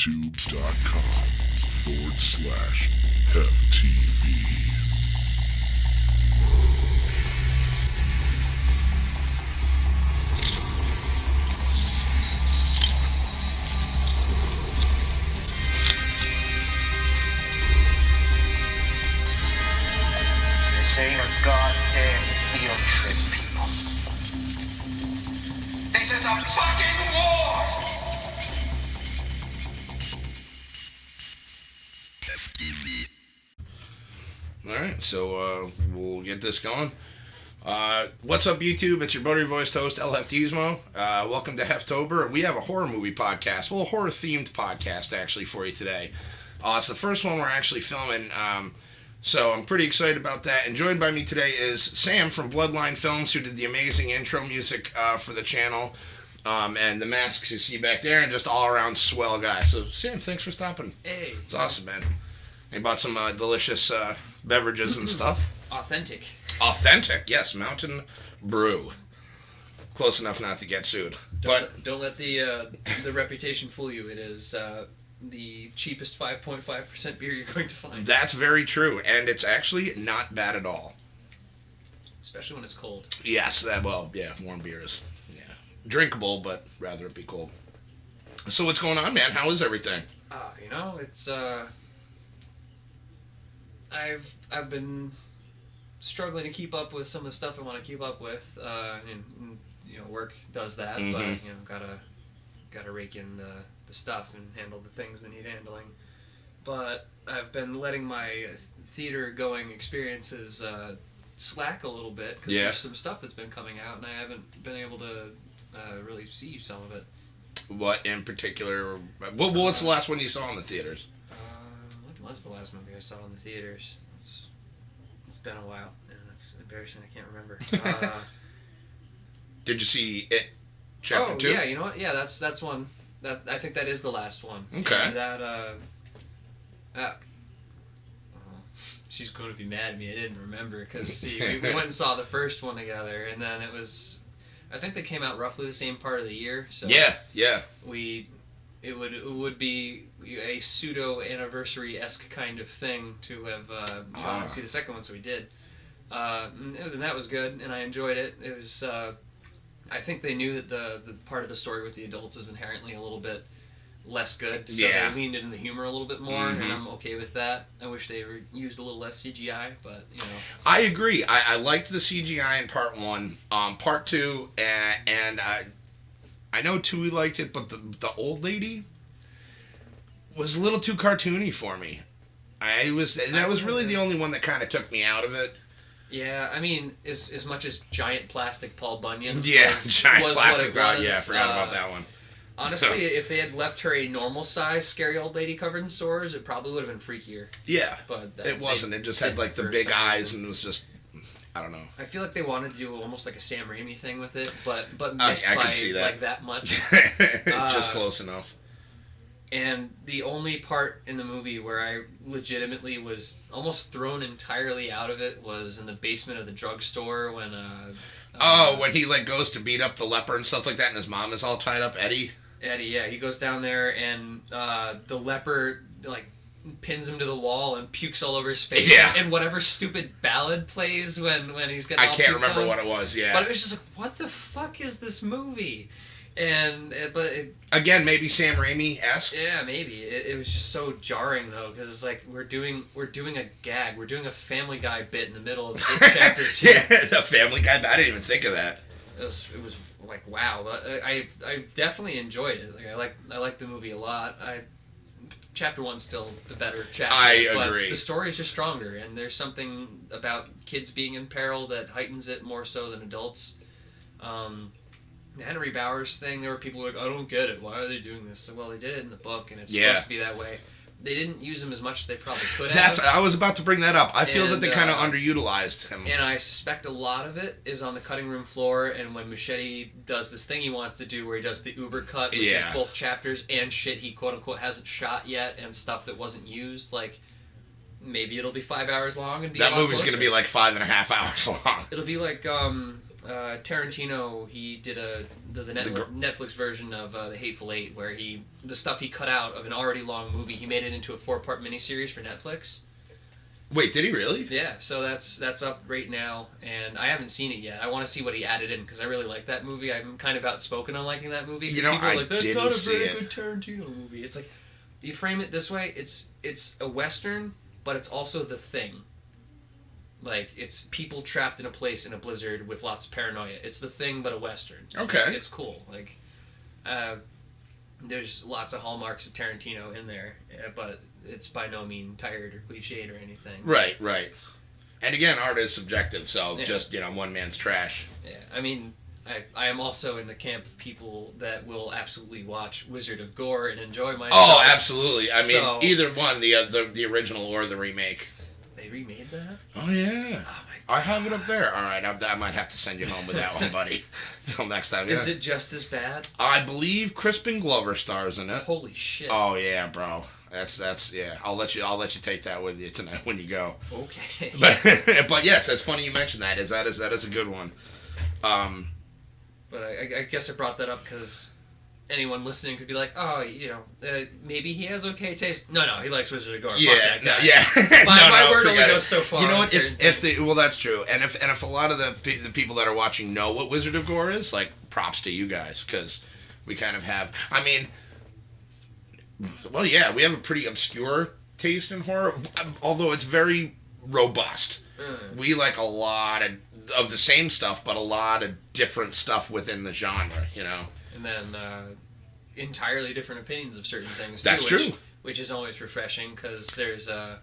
youtube.com/HefTV. This ain't a goddamn field trip, people. This is a fucking war! Alright, so we'll get this going. What's up, YouTube? It's your buddy voiced host, HefTV. Welcome to Heftober. We have a horror movie podcast. Well, a horror-themed podcast, actually, for you today. It's the first one we're actually filming, so I'm pretty excited about that. And joined by me today is Sam from BloodlineFilms, who did the amazing intro music for the channel, and the masks you see back there, and just all-around swell guy. So, Sam, thanks for stopping. Hey. It's awesome, man. I bought some delicious beverages and stuff. Authentic. Authentic, yes. Mountain Brew. Close enough not to get sued. Don't let the reputation fool you. It is the cheapest 5.5% beer you're going to find. That's very true, and it's actually not bad at all. Especially when it's cold. Yes, warm beer is drinkable, but rather it be cold. So what's going on, man? How is everything? It's I've been struggling to keep up with some of the stuff I want to keep up with, and work does that, but gotta rake in the stuff and handle the things that need handling. But I've been letting my theater going experiences slack a little bit because there's some stuff that's been coming out and I haven't been able to really see some of it. What in particular? What's the last one you saw in the theaters? What was the last movie I saw in the theaters? It's been a while, and it's embarrassing. I can't remember. Did you see it? Chapter 2? Yeah, you know what? Yeah, that's one. That I think that is the last one. Okay. And she's going to be mad at me. I didn't remember because we went and saw the first one together, and then it was. I think they came out roughly the same part of the year. So yeah. It would be a pseudo anniversary-esque kind of thing to have gone and see the second one, so we did. And that was good, and I enjoyed it. It was. I think they knew that the part of the story with the adults is inherently a little bit less good, so they leaned into the humor a little bit more, and I'm okay with that. I wish they used a little less CGI, but I agree. I liked the CGI in part 1. Part 2, and I know Tui liked it, but the old lady was a little too cartoony for me. That was really the only one that kind of took me out of it. Yeah, I mean, as much as giant plastic Paul Bunyan was giant plastic what it was. Yeah, I forgot about that one. Honestly, if they had left her a normal size scary old lady covered in sores, it probably would have been freakier. Yeah, but it wasn't. It just had like the big eyes, and it was just, I don't know. I feel like they wanted to do almost like a Sam Raimi thing with it, but missed I by can see that. like that much. Just close enough. And the only part in the movie where I legitimately was almost thrown entirely out of it was in the basement of the drugstore when when he goes to beat up the leper and stuff like that, and his mom is all tied up. Eddie, yeah, he goes down there and the leper pins him to the wall and pukes all over his face. Yeah. And whatever stupid ballad plays when he's getting. I can't remember what it was. Yeah, but it was just like, what the fuck is this movie? Again, maybe Sam Raimi-esque. Yeah, maybe it was just so jarring though, because it's like we're doing a gag, we're doing a Family Guy bit in the middle of chapter 2. Yeah, the Family Guy. I didn't even think of that. It was like wow, but I've definitely enjoyed it. I like the movie a lot. Chapter 1's still the better chapter. I agree. But the story is just stronger, and there's something about kids being in peril that heightens it more so than adults. The Henry Bowers thing, there were people like, I don't get it. Why are they doing this? So, well, they did it in the book, and it's supposed to be that way. They didn't use him as much as they probably could have. I was about to bring that up. I feel that they kind of underutilized him. And I suspect a lot of it is on the cutting room floor, and when Machete does this thing he wants to do where he does the Uber cut, which is both chapters and shit he quote-unquote hasn't shot yet, and stuff that wasn't used, maybe it'll be 5 hours long. And be that movie's going to be 5.5 hours long. It'll be like, Tarantino, he did Netflix version of The Hateful Eight, where the stuff he cut out of an already long movie, he made it into a 4-part miniseries for Netflix. Wait, did he really? Yeah, so that's up right now, and I haven't seen it yet. I want to see what he added in, because I really like that movie. I'm kind of outspoken on liking that movie. You know, people are like, that's not a very it. good Tarantino movie. It's like, you frame it this way, it's a Western, but it's also The Thing. Like, it's people trapped in a place in a blizzard with lots of paranoia. It's The Thing, but a Western. Okay. It's cool. Like, there's lots of hallmarks of Tarantino in there, but it's by no means tired or cliched or anything. Right. And again, art is subjective, so Yeah. just, one man's trash. Yeah, I mean, I am also in the camp of people that will absolutely watch Wizard of Gore and enjoy myself. Oh, absolutely. I mean, So- either one, the original or the remake. They remade that? Oh, yeah. Oh my God. I have it up there. All right, I might have to send you home with that one, buddy. Till next time. Yeah. Is it just as bad? I believe Crispin Glover stars in it. Holy shit. Oh yeah, bro. That's yeah. I'll let you take that with you tonight when you go. Okay. But yes, that's funny you mentioned that. That is a good one. But I guess I brought that up because anyone listening could be like, oh, maybe he has okay taste. No, he likes Wizard of Gore. Yeah, Fuck that guy. yeah. My word only forget goes it. so far. You know on what? certain If things. well, that's true. And if a lot of the people that are watching know what Wizard of Gore is, like, props to you guys, because we kind of have. I mean, well, yeah, we have a pretty obscure taste in horror, although it's very robust. We like a lot of the same stuff, but a lot of different stuff within the genre, And then entirely different opinions of certain things, too. That's true. Which is always refreshing, because there's a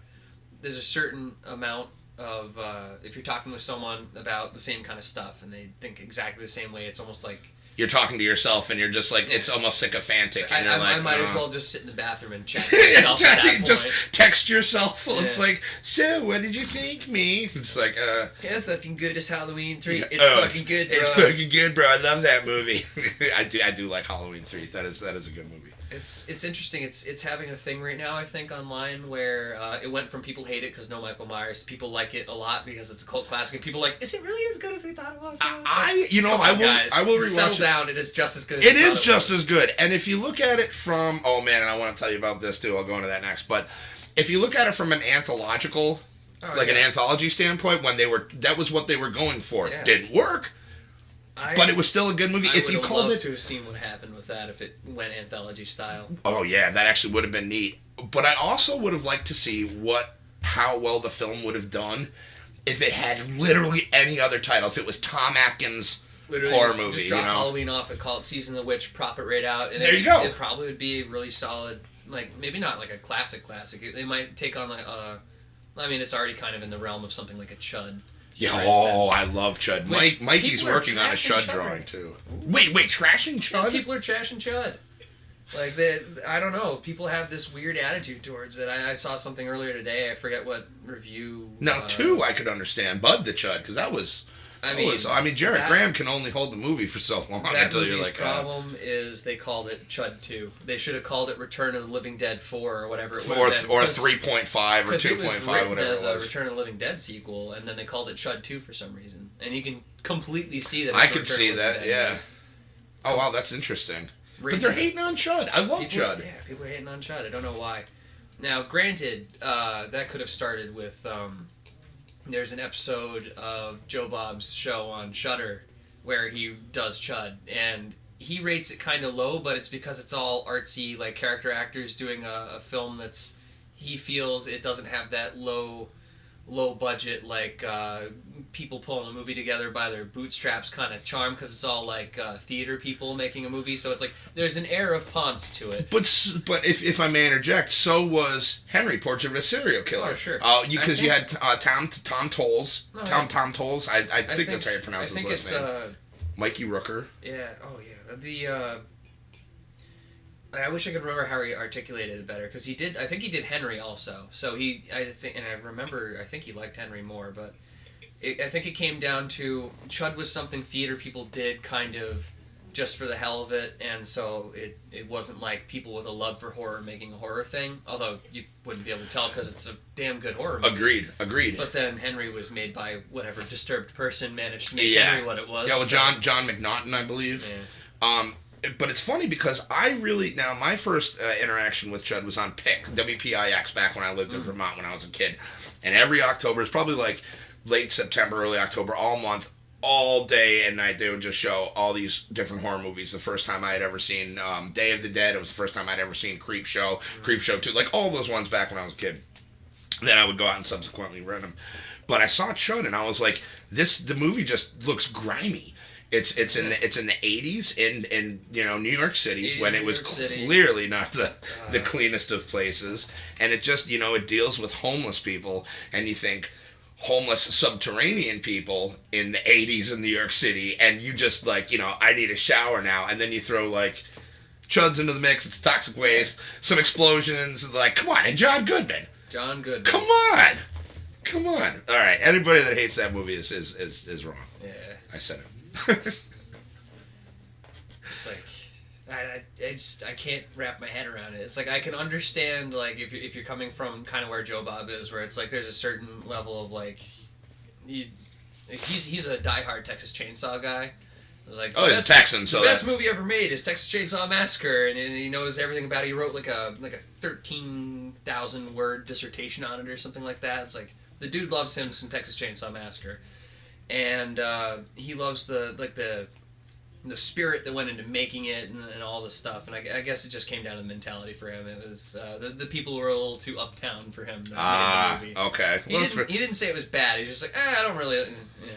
certain amount of... if you're talking with someone about the same kind of stuff, and they think exactly the same way, it's almost like... You're talking to yourself, and you're just like, it's almost sycophantic. And you're I like, might as well just sit in the bathroom and chat to myself at that point. Just text yourself. It's Yeah. like, so what did you think, me? It's like, Yeah, fucking good as Halloween 3. yeah, It's fucking good, bro. It's fucking good, bro. I love that movie. I do like Halloween 3. That is a good movie. It's interesting. It's having a thing right now, I think, online where it went from people hate it because no Michael Myers to people like it a lot because it's a cult classic, and people are like, is it really as good as we thought it was? I will Just settle rewatch it. down. It is just as good as It we thought is just was. as good. And if you look at it from, oh man, and I want to tell you about this too. I'll go into that next. But if you look at it from an anthological, an anthology standpoint, that was what they were going for. Yeah. Didn't work. But it was still a good movie. If you called it, to have seen what happened with that if it went anthology style. oh yeah, that actually would have been neat. But I also would have liked to see how well the film would have done if it had literally any other title. If it was Tom Atkins' horror movie, Just drop Halloween off and call it Season of the Witch, prop it right out. And There you go. It probably would be a really solid, like, maybe not like a classic. They might take on like I mean, it's already kind of in the realm of something like a Chud. Yeah, for oh, instance. I love Chud. Which Mikey's people are working on a trashing Chud Chud drawing right too. Wait, trashing Yeah, Chud? people are trashing Chud. Like, I don't know. People have this weird attitude towards it. I saw something earlier today. I forget what review. Now, two I could understand. Bud the Chud, because that was... I mean, Jared Graham can only hold the movie for so long That until you're movie's like... problem is they called it Chud 2. They should have called it Return of the Living Dead 4 or whatever it would or have been. 3.5 or 2.5, it was written whatever as it a was. Return of the Living Dead sequel, and then they called it Chud 2 for some reason. And you can completely see that. I it's could Return see of the Living that, Dead. yeah. Oh, wow, that's interesting. Right But they're now. hating on Chud. I love People, Chud. Yeah, people are hating on Chud. I don't know why. Now, granted, that could have started with... there's an episode of Joe Bob's show on Shudder where he does Chud, and he rates it kind of low, but it's because it's all artsy, like character actors doing a film that's... He feels it doesn't have that low budget, like people pulling a movie together by their bootstraps kind of charm, because it's all like theater people making a movie, so it's like there's an air of Ponce to it. But if I may interject, so was Henry, Portrait of a Serial Killer. Oh, sure. Because you had Tom Tolles. Oh, Tom Tolles. I think that's how you pronounce I think his last name. Mikey Rooker. Yeah. Oh yeah. I wish I could remember how he articulated it better, because he did. I think he did Henry also. So I think he liked Henry more, but I think it came down to Chud was something theater people did kind of just for the hell of it, and so it wasn't like people with a love for horror making a horror thing, although you wouldn't be able to tell because it's a damn good horror movie. Agreed. But then Henry was made by whatever disturbed person managed to make Henry what it was. Yeah, well, John McNaughton, I believe. Yeah. But it's funny because my first interaction with Chud was on PIX, WPIX, back when I lived in Vermont when I was a kid. And every October, it's probably like late September, early October, all month, all day and night, they would just show all these different horror movies. The first time I had ever seen Day of the Dead, it was the first time I'd ever seen Creep Show 2, like all those ones back when I was a kid. Then I would go out and subsequently rent them. But I saw Chud and I was like, the movie just looks grimy. It's in the 80s in New York City when it was clearly not the cleanest of places, and it just it deals with homeless people, and you think homeless subterranean people in the 80s in New York City, and you just like I need a shower now, and then you throw like Chuds into the mix. It's toxic waste, some explosions, like come on, and John Goodman. Come on. All right, anybody that hates that movie is wrong. Yeah, I said it. It's like I can't wrap my head around it. It's like I can understand like if you're coming from kind of where Joe Bob is, where it's like there's a certain level of like he's a diehard Texas Chainsaw guy. It's like he's a Texan, so the best movie ever made is Texas Chainsaw Massacre, and he knows everything about it. He wrote like a 13,000 word dissertation on it or something like that. It's like the dude loves him some Texas Chainsaw Massacre. And he loves the spirit that went into making it and all this stuff. And I guess it just came down to the mentality for him. It was the people were a little too uptown for him. Okay. He didn't say it was bad. He's just like, I don't really.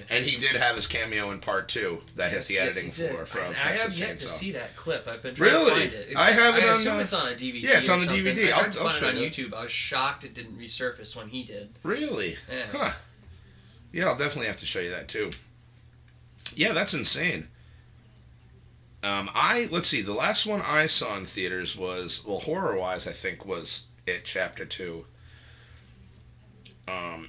And he did have his cameo in part 2 that hit the editing floor from Texas I have Chainsaw. yet to see that clip. I've been trying to find it. I have it I on. assume it's on a DVD. Yeah, it's on the something. DVD. I tried to I'll find it on show you. YouTube. I was shocked it didn't resurface when he did. Really? Yeah. Huh. Yeah, I'll definitely have to show you that too. Yeah, that's insane. Let's see, the last one I saw in theaters was, well, horror-wise, I think, was It Chapter 2,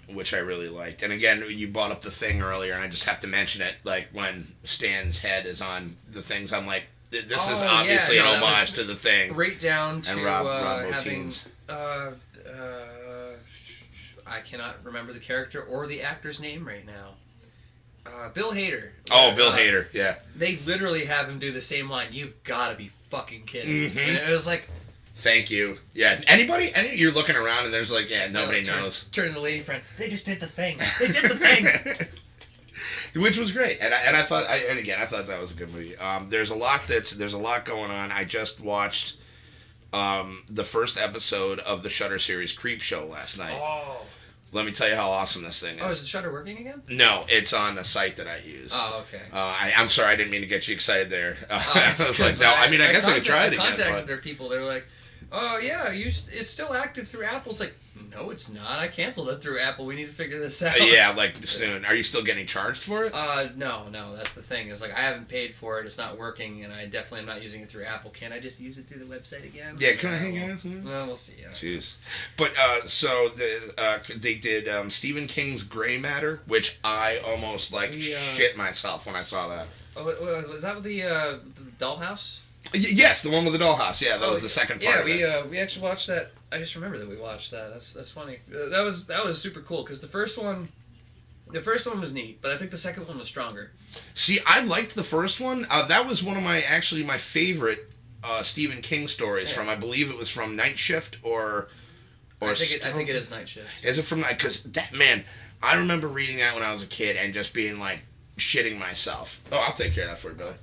which I really liked. And again, you brought up The Thing earlier, and I just have to mention it, like, when Stan's head is on the things, I'm like, this is obviously an homage to The Thing. Right down to and Rob having... I cannot remember the character or the actor's name right now. Bill Hader. Bill Hader, yeah. They literally have him do the same line. You've got to be fucking kidding. Mm-hmm. And it was like... Thank you. Yeah. You're looking around and there's like, nobody knows. Turn to the lady friend. They just did The Thing. They did The Thing. Which was great. And I thought that was a good movie. There's a lot going on. I just watched the first episode of the Shudder series Creep Show last night. Oh. Let me tell you how awesome this thing is. Oh, is the Shudder working again? No, it's on a site that I use. Oh, okay. I'm sorry, I didn't mean to get you excited there. I was like, no, I guess I could try it again. I contacted their people. They were like, oh, yeah, it's still active through Apple. It's like, no, it's not. I canceled it through Apple. We need to figure this out. Yeah, like soon. Are you still getting charged for it? No. That's the thing. It's like I haven't paid for it. It's not working, and I definitely am not using it through Apple. Can't I just use it through the website again? Yeah, can I hang out? Well, we'll see. Yeah. Jeez. But, so they did Stephen King's Grey Matter, which I almost, shit myself when I saw that. Oh, was that with the Dollhouse? Yes, the one with the dollhouse. Yeah, that was the second part. Yeah, we actually watched that. I just remember that we watched that. That's funny. That was super cool because the first one was neat, but I think the second one was stronger. See, I liked the first one. That was one of my favorite Stephen King stories from. I believe it was from Night Shift or. I think it is Night Shift. Is it from Night? Because that man, I remember reading that when I was a kid and just being like shitting myself. Oh, I'll take care of that for you, Billy.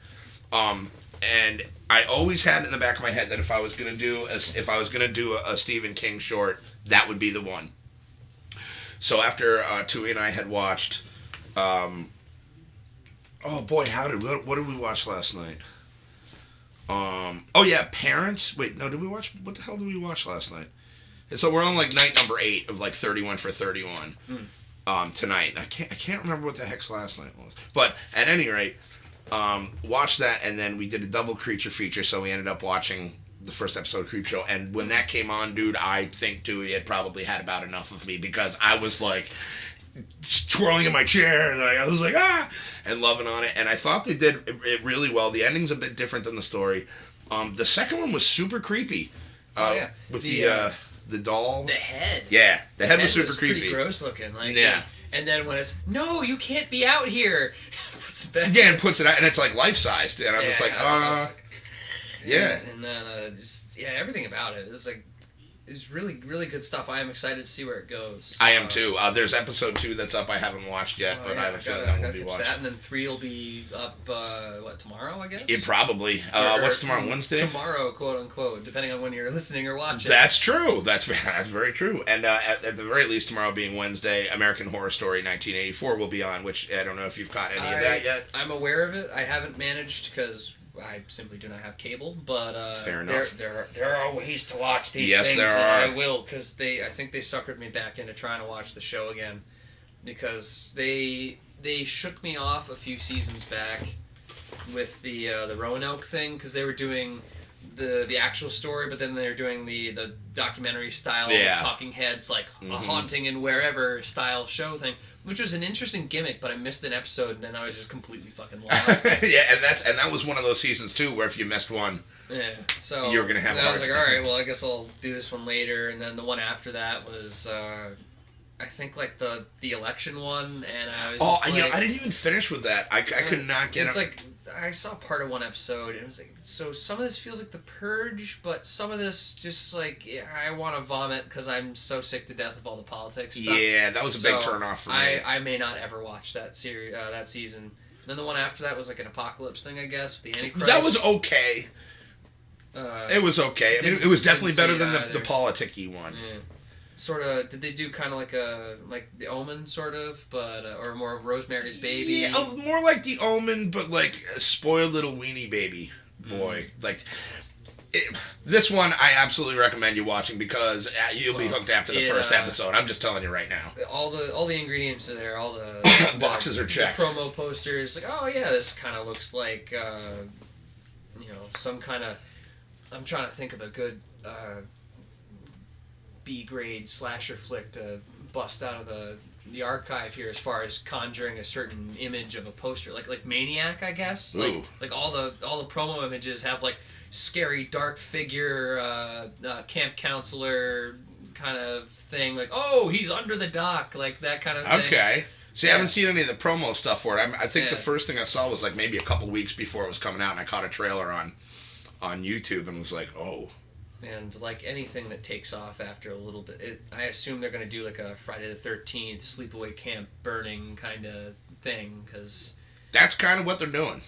And I always had in the back of my head that if I was gonna do a Stephen King short, that would be the one. So after Tui and I had watched, oh boy, what did we watch last night? Parents. Wait, no, did we watch? What the hell did we watch last night? And so we're on like night number 8 of like 31 for 31 tonight. I can't remember what the heck's last night was, but at any rate. Watched that, and then we did a double creature feature, so we ended up watching the first episode of Creep Show, and when that came on, dude, I think Dewey had probably had about enough of me, because I was like, twirling in my chair, and I was like, and loving on it. And I thought they did it really well. The ending's a bit different than the story. The second one was super creepy. With the doll. The head. Yeah, the head was super creepy. Pretty gross looking. Like, yeah. And then when it's, no, you can't be out here. Puts it back. Yeah, and puts it out, and it's like life-sized. And I'm just like, yeah. And then, everything about it is like, it's really, really good stuff. I am excited to see where it goes. I am too. There's episode 2 that's up. I haven't watched yet, but I have a feeling that will be watched. That, and then 3 will be up, tomorrow, I guess? It probably. What's tomorrow, Wednesday? Tomorrow, quote unquote, depending on when you're listening or watching. That's true. That's very true. And at the very least, tomorrow being Wednesday, American Horror Story 1984 will be on, which I don't know if you've caught any of that yet. I'm aware of it. I haven't managed because I simply do not have cable, but fair enough. There are ways to watch these things, and I will, because I think they suckered me back into trying to watch the show again, because they shook me off a few seasons back with the Roanoke thing, because they were doing the actual story, but then they were doing the documentary style talking heads, like a haunting and wherever style show thing. Which was an interesting gimmick, but I missed an episode, and then I was just completely fucking lost. Yeah, and that was one of those seasons too, where if you missed one, so you were gonna have. And I was like, all right, well, I guess I'll do this one later, and then the one after that was, I think, like the election one, and I was. I didn't even finish with that. I could not get. It's like I saw part of one episode, and it was like, so some of this feels like The Purge, but some of this just like I want to vomit because I'm so sick to death of all the politics stuff. Yeah, that was a big turnoff for me. I may not ever watch that series, that season. And then the one after that was like an apocalypse thing, I guess, with the Antichrist. That was okay. It was okay. I mean, it was definitely better than the politic-y one. Yeah. Sort of, did they do kind of like The Omen, sort of, but or more of Rosemary's Baby? Yeah, more like The Omen, but like a spoiled little weenie baby boy. Like this one, I absolutely recommend you watching because you'll be hooked after the first episode. I'm just telling you right now. All the ingredients are there. All the boxes are checked. The promo posters, like, oh yeah, this kind of looks like some kind of. I'm trying to think of a good. B-grade slasher flick to bust out of the archive here as far as conjuring a certain image of a poster, like Maniac, I guess. Ooh. Like all the promo images have like scary dark figure, camp counselor kind of thing, like, oh, he's under the dock, like that kind of thing. Okay. See, I haven't seen any of the promo stuff for it. I think the first thing I saw was like maybe a couple weeks before it was coming out, and I caught a trailer on YouTube and was like, oh. And like anything that takes off after a little bit, I assume they're going to do like a Friday the 13th sleepaway camp burning kind of thing, because that's kind of what they're doing.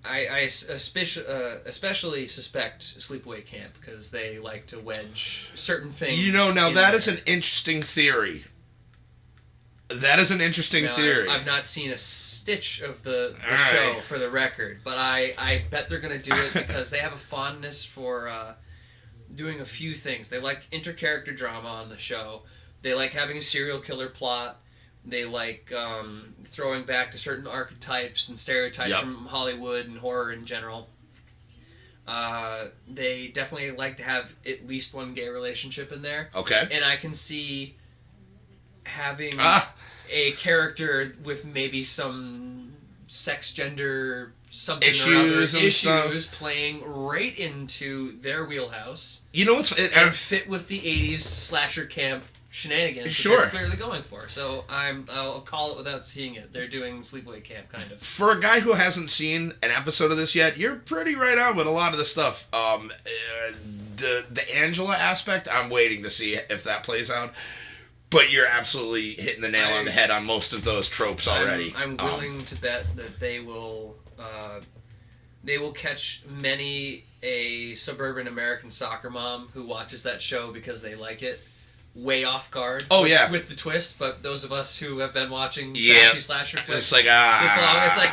I especially suspect sleepaway camp because they like to wedge certain things. Now that is an interesting theory. That is an interesting theory. I've not seen a stitch of the show, for the record, but I bet they're going to do it because they have a fondness for doing a few things. They like intercharacter drama on the show. They like having a serial killer plot. They like throwing back to certain archetypes and stereotypes from Hollywood and horror in general. They definitely like to have at least one gay relationship in there. Okay. And I can see having a character with maybe some sex, gender, something issues playing right into their wheelhouse. You know what's and fit with the 80s slasher camp shenanigans that they're clearly going for. So I'll call it without seeing it. They're doing sleepaway camp kind of. For a guy who hasn't seen an episode of this yet, you're pretty right on with a lot of the stuff. The Angela aspect, I'm waiting to see if that plays out. But you're absolutely hitting the nail on the head on most of those tropes already. I'm willing to bet that they will catch many a suburban American soccer mom who watches that show because they like it way off guard. Oh, with the twist. But those of us who have been watching trashy slasher flicks it's like this long, it's like,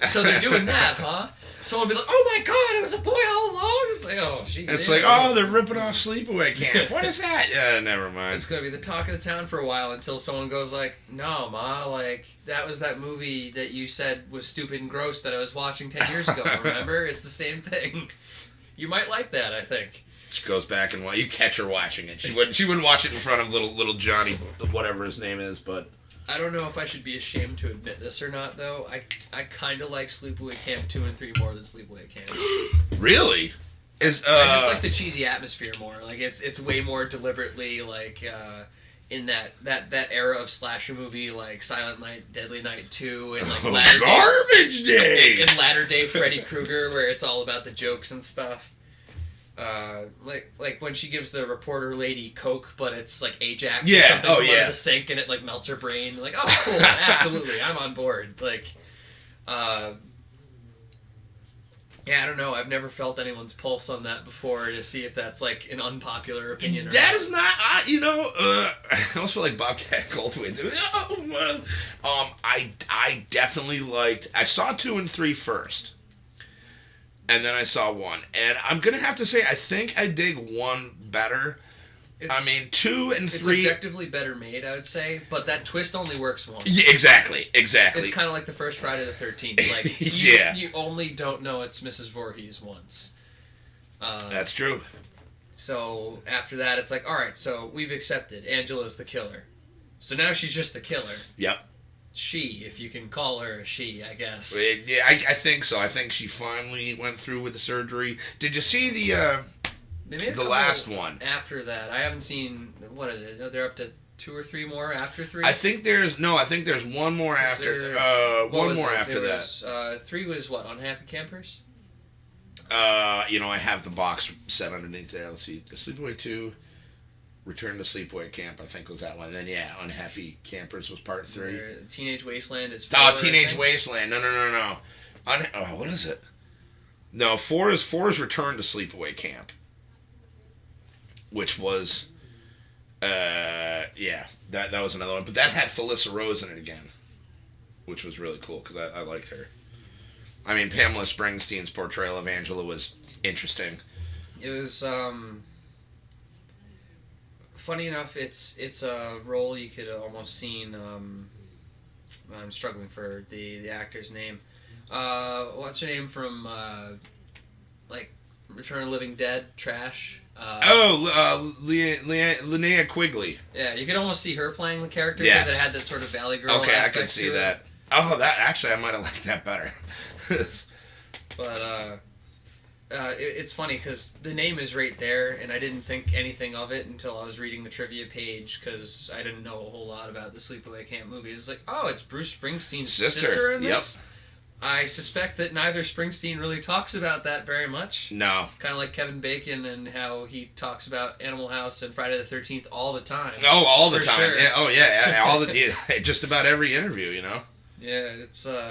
so they're doing that, huh? Someone will be like, oh my god, it was a boy all along. It's like, oh, gee. It's like, oh, they're ripping off Sleepaway Camp. What is that? Yeah, never mind. It's going to be the talk of the town for a while until someone goes like, no, Ma, like, that was that movie that you said was stupid and gross that I was watching 10 years ago, remember? It's the same thing. You might like that, I think. She goes back and you catch her watching it. She wouldn't watch it in front of little Johnny, whatever his name is, but... I don't know if I should be ashamed to admit this or not, though. I kind of like Sleepaway Camp 2 and 3 more than Sleepaway Camp. Really? I just like the cheesy atmosphere more. Like it's way more deliberately like in that era of slasher movie like Silent Night, Deadly Night 2, and like Garbage Day and Latter Day Freddy Krueger, where it's all about the jokes and stuff. Like when she gives the reporter lady Coke, but it's like Ajax or something from under the sink, and it like melts her brain. Like, oh, cool, absolutely, I'm on board. Like, yeah, I don't know. I've never felt anyone's pulse on that before to see if that's like an unpopular opinion. Or that not. is not. I almost feel like Bobcat Goldthwait. I definitely liked. I saw 2 and 3 first. And then I saw 1. And I'm going to have to say, I think I dig 1 better. 2 and 3... It's objectively better made, I would say. But that twist only works once. Yeah, exactly. It's kind of like the first Friday the 13th. Like, you only don't know it's Mrs. Voorhees once. That's true. So, after that, it's like, alright, so we've accepted. Angela's the killer. So now she's just the killer. Yep. She, if you can call her a she, I guess. Yeah, I think so. I think she finally went through with the surgery. Did you see the last one? After that, I haven't seen. What are they? They're up to 2 or 3 more after 3. I think there's 1 more after. One more after that. 3 was what? Unhappy Campers. I have the box set underneath there. Let's see. Sleepaway 2. Return to Sleepaway Camp, I think was that one. And then, Unhappy Campers was part 3. Teenage Wasteland is 4. Teenage Wasteland. No. What is it? No, 4 is Return to Sleepaway Camp. Which was, that was another one. But that had Felissa Rose in it again. Which was really cool, because I liked her. I mean, Pamela Springsteen's portrayal of Angela was interesting. It was, funny enough, it's a role you could almost seen. I'm struggling for the actor's name. What's her name from like Return of the Living Dead? Trash. Linnea Quigley. Yeah, you could almost see her playing the character because it had that sort of Valley Girl. Okay, I could see that. Oh, that actually I might have liked that better. But it's funny because the name is right there, and I didn't think anything of it until I was reading the trivia page because I didn't know a whole lot about the Sleepaway Camp movies. It's like, oh, it's Bruce Springsteen's sister in this? Yep. I suspect that neither Springsteen really talks about that very much. No. Kind of like Kevin Bacon and how he talks about Animal House and Friday the 13th all the time. Oh, all the time. Sure. Yeah, just about every interview, Yeah, it's so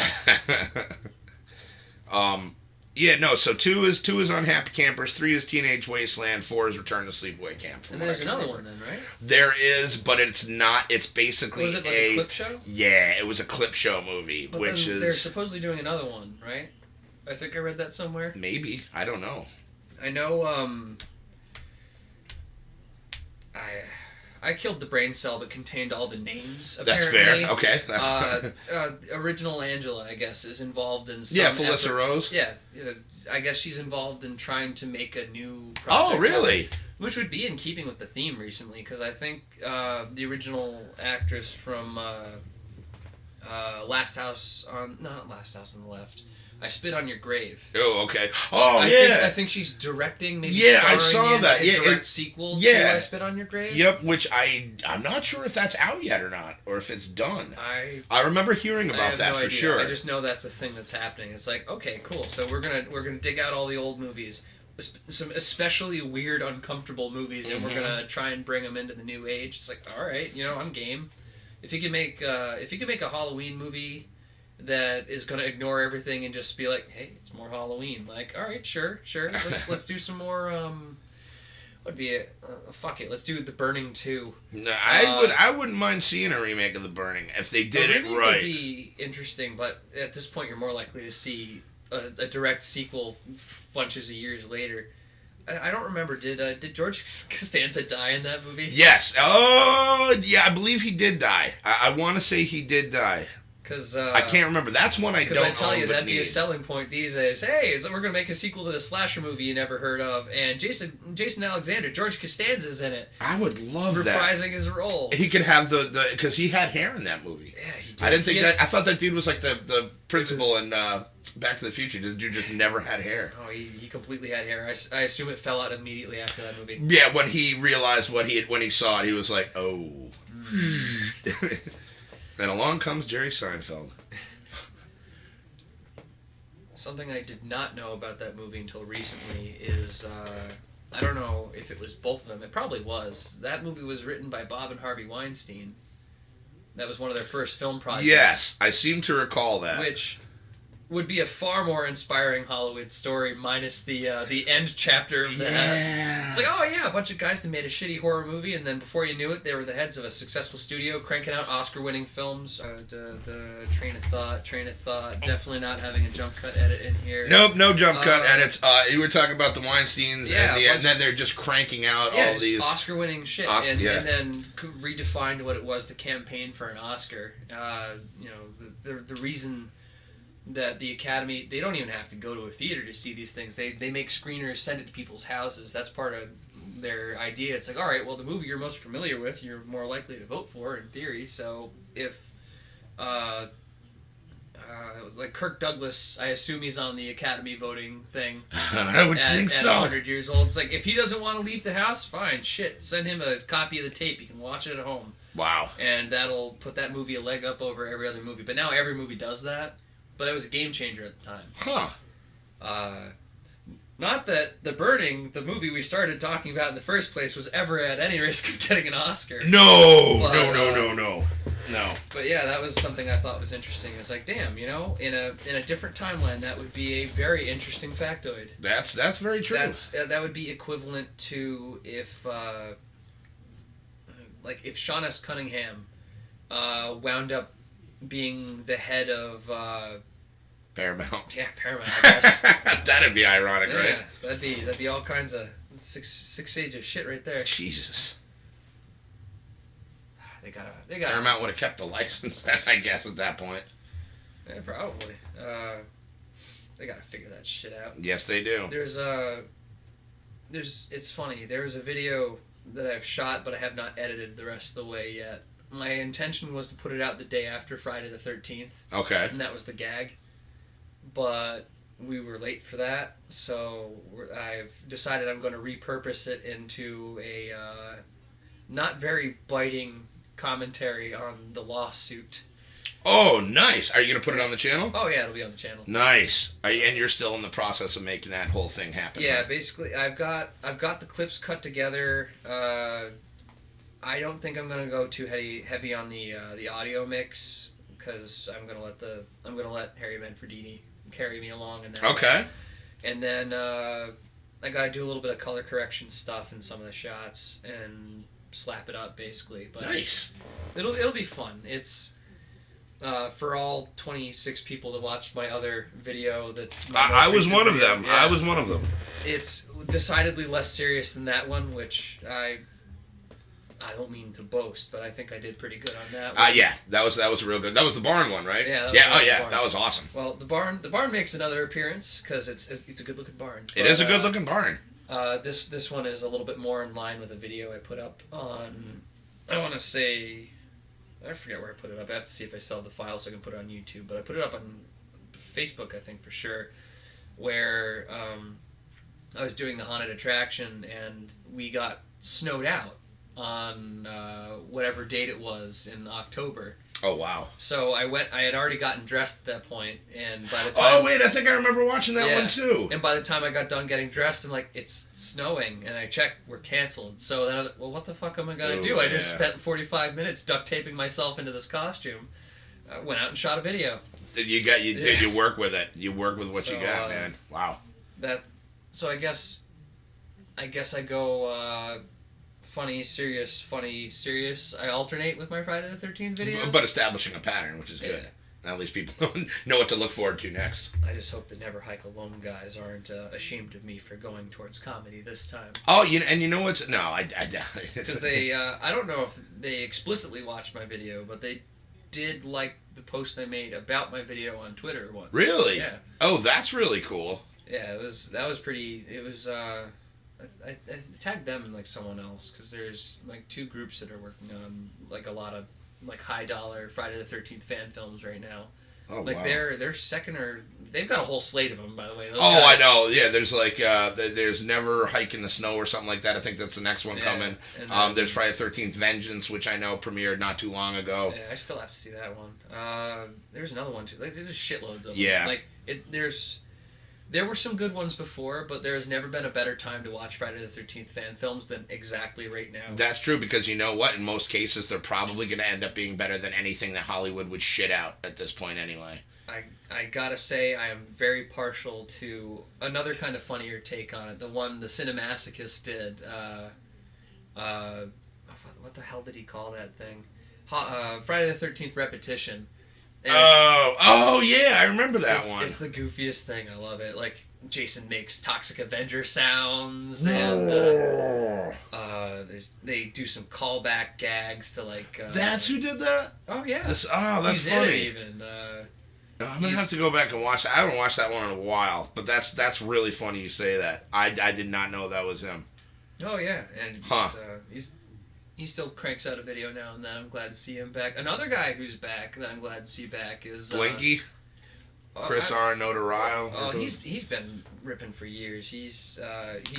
2 is Unhappy Campers, 3 is Teenage Wasteland, 4 is Return to Sleepaway Camp. And there's another one then, right? There is, but it's not. It's basically Was it like a clip show? Yeah, it was a clip show movie, but which then is... they're supposedly doing another one, right? I think I read that somewhere. Maybe. I don't know. I know, I killed the brain cell that contained all the names, apparently. That's fair. Okay. Original Angela, I guess, is involved in some Felissa Rose? Yeah. I guess she's involved in trying to make a new project. Oh, really? Which would be in keeping with the theme recently, because I think the original actress from Not Last House on the Left. I Spit on Your Grave. Oh, okay. I think she's directing, maybe I saw in that. A direct sequel to I Spit on Your Grave. Yep, which I'm not sure if that's out yet or not, or if it's done. I remember hearing about that for sure. I just know that's a thing that's happening. It's like, okay, cool. So we're gonna dig out all the old movies, some especially weird, uncomfortable movies, and we're gonna try and bring them into the new age. It's like, all right, I'm game. If you could make a Halloween movie that is going to ignore everything and just be like, hey, it's more Halloween. Like, all right, sure. Let's do some more. Fuck it. Let's do The Burning 2. No, I wouldn't mind seeing a remake of The Burning if they did it right. Would be interesting, but at this point, you're more likely to see a direct sequel bunches of years later. I don't remember. Did George Costanza die in that movie? Yes. Oh, yeah. I believe he did die. I want to say he did die. Because I can't remember. That's one I don't Because I tell you, own, but that'd be a need. selling point these days. Hey, we're going to make a sequel to the slasher movie you never heard of, and Jason Alexander, George Costanza's in it. I would love that. Reprising his role. He could have the because he had hair in that movie. Yeah, he did. I didn't think that. I thought that dude was like the principal in Back to the Future. The dude just never had hair. Oh, he completely had hair. I assume it fell out immediately after that movie. Yeah, when he realized when he saw it, he was like, oh. Then along comes Jerry Seinfeld. Something I did not know about that movie until recently is, I don't know if it was both of them. It probably was. That movie was written by Bob and Harvey Weinstein. That was one of their first film projects. Yes, I seem to recall that. Which would be a far more inspiring Hollywood story, minus the end chapter of that. Yeah. It's like, oh yeah, a bunch of guys that made a shitty horror movie, and then before you knew it, they were the heads of a successful studio, cranking out Oscar-winning films. The train of thought. Definitely not having a jump cut edit in here. Nope, no jump cut edits. You were talking about the Weinsteins, yeah, and then they're just cranking out all just these Oscar-winning shit, and then redefined what it was to campaign for an Oscar. The reason that the Academy, they don't even have to go to a theater to see these things. They make screeners, send it to people's houses. That's part of their idea. It's like, all right, well, the movie you're most familiar with, you're more likely to vote for in theory. So if like Kirk Douglas, I assume he's on the Academy voting thing. I would think so. At 100 years old, it's like, if he doesn't want to leave the house, fine, shit, send him a copy of the tape. He can watch it at home. Wow. And that'll put that movie a leg up over every other movie. But now every movie does that. But it was a game changer at the time. Huh. Not that The Burning, the movie we started talking about in the first place, was ever at any risk of getting an Oscar. No. But yeah, that was something I thought was interesting. It's like, damn, in a different timeline, that would be a very interesting factoid. That's very true. That would be equivalent to if Sean S. Cunningham wound up being the head of Paramount. Yeah, Paramount, I guess. That'd be ironic, right? Yeah, that'd be all kinds of six age of shit right there. Jesus. They got Paramount would have kept the license, I guess, at that point. Yeah, probably. They gotta figure that shit out. Yes, they do. It's funny. There's a video that I've shot, but I have not edited the rest of the way yet. My intention was to put it out the day after Friday the 13th. Okay. And that was the gag. But we were late for that, so I've decided I'm going to repurpose it into a not very biting commentary on the lawsuit. Oh, nice. Are you going to put it on the channel? Oh, yeah, it'll be on the channel. Nice. And you're still in the process of making that whole thing happen. Yeah, right? basically, I've got the clips cut together. I don't think I'm going to go too heavy on the audio mix, because I'm going to let Harry Manfredini carry me along in that. Okay. And then I got to do a little bit of color correction stuff in some of the shots and slap it up, basically. But nice. It'll be fun. It's for all 26 people that watched my other video. I was one of them. Yeah. I was one of them. It's decidedly less serious than that one, which I don't mean to boast, but I think I did pretty good on that one. Yeah, that was real good. That was the barn one, right? Yeah. That was awesome. Well, the barn makes another appearance because it's a good looking barn. It is a good looking barn. This one is a little bit more in line with a video I put up on. I want to say, I forget where I put it up. I have to see if I still have the file so I can put it on YouTube. But I put it up on Facebook, I think for sure, where I was doing the haunted attraction and we got snowed out on whatever date it was in October. Oh, wow. So I had already gotten dressed at that point, and by the time... Oh, wait, I think I remember watching that one, too. And by the time I got done getting dressed, I'm like, it's snowing, and I checked, we're canceled. So then I was like, well, what the fuck am I going to do? Yeah. I just spent 45 minutes duct taping myself into this costume. I went out and shot a video. You work with it. You work with what you got, man. Wow. So I guess I go... funny, serious. I alternate with my Friday the 13th videos. But establishing a pattern, which is good. At least people know what to look forward to next. I just hope the Never Hike Alone guys aren't ashamed of me for going towards comedy this time. Oh, and you know what's... No, I doubt it. Because they... I don't know if they explicitly watched my video, but they did like the post I made about my video on Twitter once. Really? Yeah. Oh, that's really cool. Yeah, that was pretty. It was. I tagged them and like someone else because there's like 2 groups that are working on like a lot of like high dollar Friday the 13th fan films right now. Oh, like wow. they're second or they've got a whole slate of them, by the way. Those Oh, guys. I know. Yeah, there's like there's Never Hike in the Snow or something like that. I think that's the next one coming. And then, There's Friday the 13th Vengeance, which I know premiered not too long ago. Yeah, I still have to see that one. There's another one too. Like there's shitloads of them. Yeah. Like there were some good ones before, but there has never been a better time to watch Friday the 13th fan films than exactly right now. That's true, because you know what? In most cases, they're probably going to end up being better than anything that Hollywood would shit out at this point anyway. I gotta say, I am very partial to another kind of funnier take on it. The one the Cinemasochist did. What the hell did he call that thing? Friday the 13th Repetition. And yeah, I remember that one. It's the goofiest thing. I love it. Like, Jason makes Toxic Avenger sounds, and they do some callback gags to like. That's who did that? Oh yeah. That's He's funny. in it even. I'm gonna have to go back and watch that. I haven't watched that one in a while, but that's really funny you say that. I did not know that was him. Oh yeah, and he still cranks out a video now and then. I'm glad to see him back. Another guy who's back that I'm glad to see back is Blinky. Chris R. Notario. Oh, he's been ripping for years. He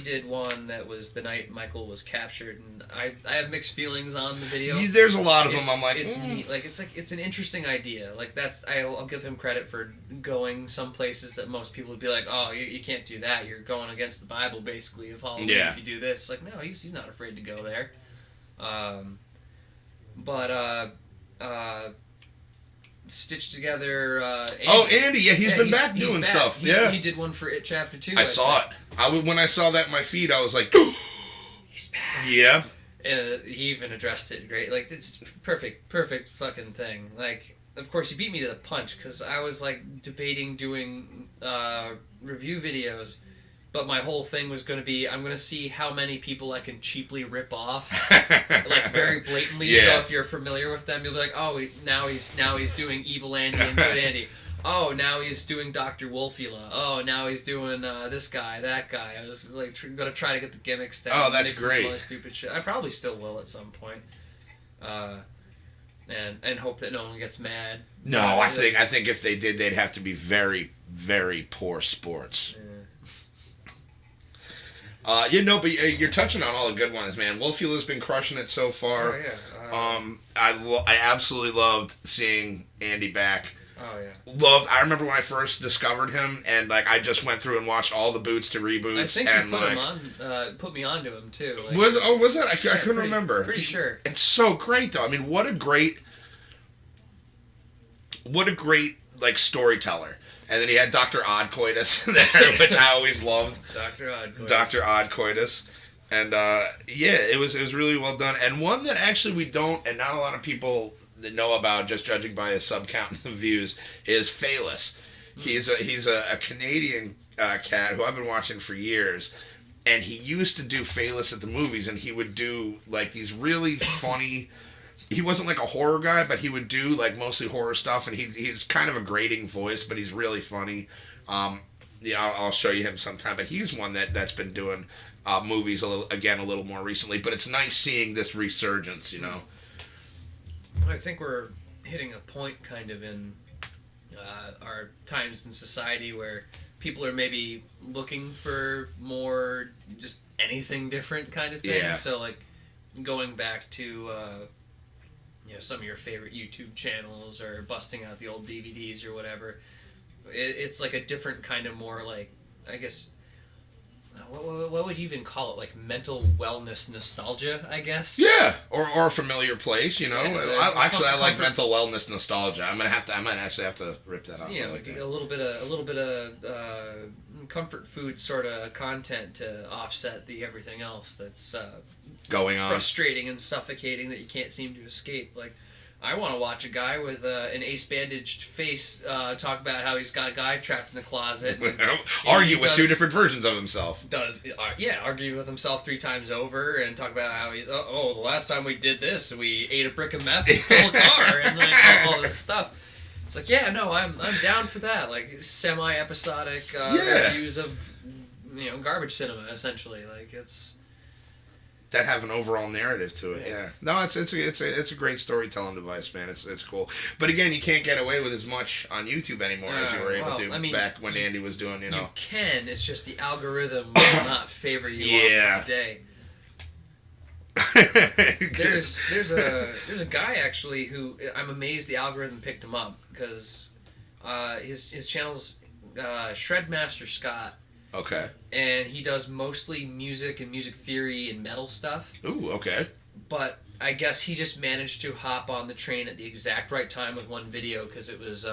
did one that was the night Michael was captured, and I have mixed feelings on the video. There's a lot of them. I'm like, it's neat. Like it's an interesting idea. Like I'll give him credit for going some places that most people would be like, oh, you can't do that. You're going against the Bible basically of Halloween if you do this. Like no, he's not afraid to go there. Stitched together. Andy, yeah, he's been back doing stuff. He did one for It Chapter 2. I saw it. When I saw that in my feed, I was like, he's back. Yeah. And he even addressed it great. Like, it's perfect fucking thing. Like, of course, he beat me to the punch because I was like debating doing review videos. But my whole thing was going to be, I'm going to see how many people I can cheaply rip off, like very blatantly. Yeah. So if you're familiar with them, you'll be like, oh, now he's doing Evil Andy and Good Andy. Oh, now he's doing Dr. Wolfula. Oh, now he's doing this guy, that guy. I was like going to try to get the gimmicks down. Oh, that's mix great. Some other stupid shit. I probably still will at some point. And hope that no one gets mad. No, I think if they did, they'd have to be very, very poor sports. Yeah. But you're touching on all the good ones, man. Wolfula's been crushing it so far. Oh yeah. I absolutely loved seeing Andy back. Oh yeah. I remember when I first discovered him, and like I just went through and watched all the Boots to reboots. I think and, you put him on, put me onto him too. Like, was that? I couldn't remember. Pretty sure. It's so great though. I mean, what a great like storyteller. And then he had Dr. Odd Coitus there, which I always loved. Dr. Odd Coitus. And it was really well done. And one that actually we don't, and not a lot of people that know about, just judging by his sub count of views, is Phaelus. He's a Canadian cat who I've been watching for years. And he used to do Phaelus at the movies, and he would do like these really funny. He wasn't like a horror guy, but he would do like mostly horror stuff, and he's kind of a grating voice, but he's really funny. I'll show you him sometime, but he's one that's been doing movies a little more recently. But it's nice seeing this resurgence, you know. I think we're hitting a point kind of in our times in society where people are maybe looking for more just anything different kind of thing. Yeah. So like going back to some of your favorite YouTube channels or busting out the old DVDs or whatever, it's like a different kind of more like, I guess, what would you even call it? Like mental wellness nostalgia, I guess. Yeah, or a familiar place, you know. I like comfort. mental wellness nostalgia. I might actually have to rip that off. You know, like a little bit of comfort food sort of content to offset the everything else that's going on, frustrating and suffocating that you can't seem to escape. Like, I want to watch a guy with an ace-bandaged face talk about how he's got a guy trapped in the closet. And, argue with two different versions of himself. Argue with himself 3 times over and talk about how he's, the last time we did this, we ate a brick of meth and stole a car and like all this stuff. It's like, yeah, no, I'm down for that. Like semi-episodic reviews of garbage cinema, essentially. Like it's that have an overall narrative to it. Yeah. No, it's a great storytelling device, man. It's cool. But again, you can't get away with as much on YouTube anymore as you were able to back when Andy was doing. You can. It's just the algorithm will not favor you on this day. There's a guy actually who I'm amazed the algorithm picked him up because his channel's Shredmaster Scott. Okay. And he does mostly music and music theory and metal stuff. Ooh, okay. But I guess he just managed to hop on the train at the exact right time with one video because it was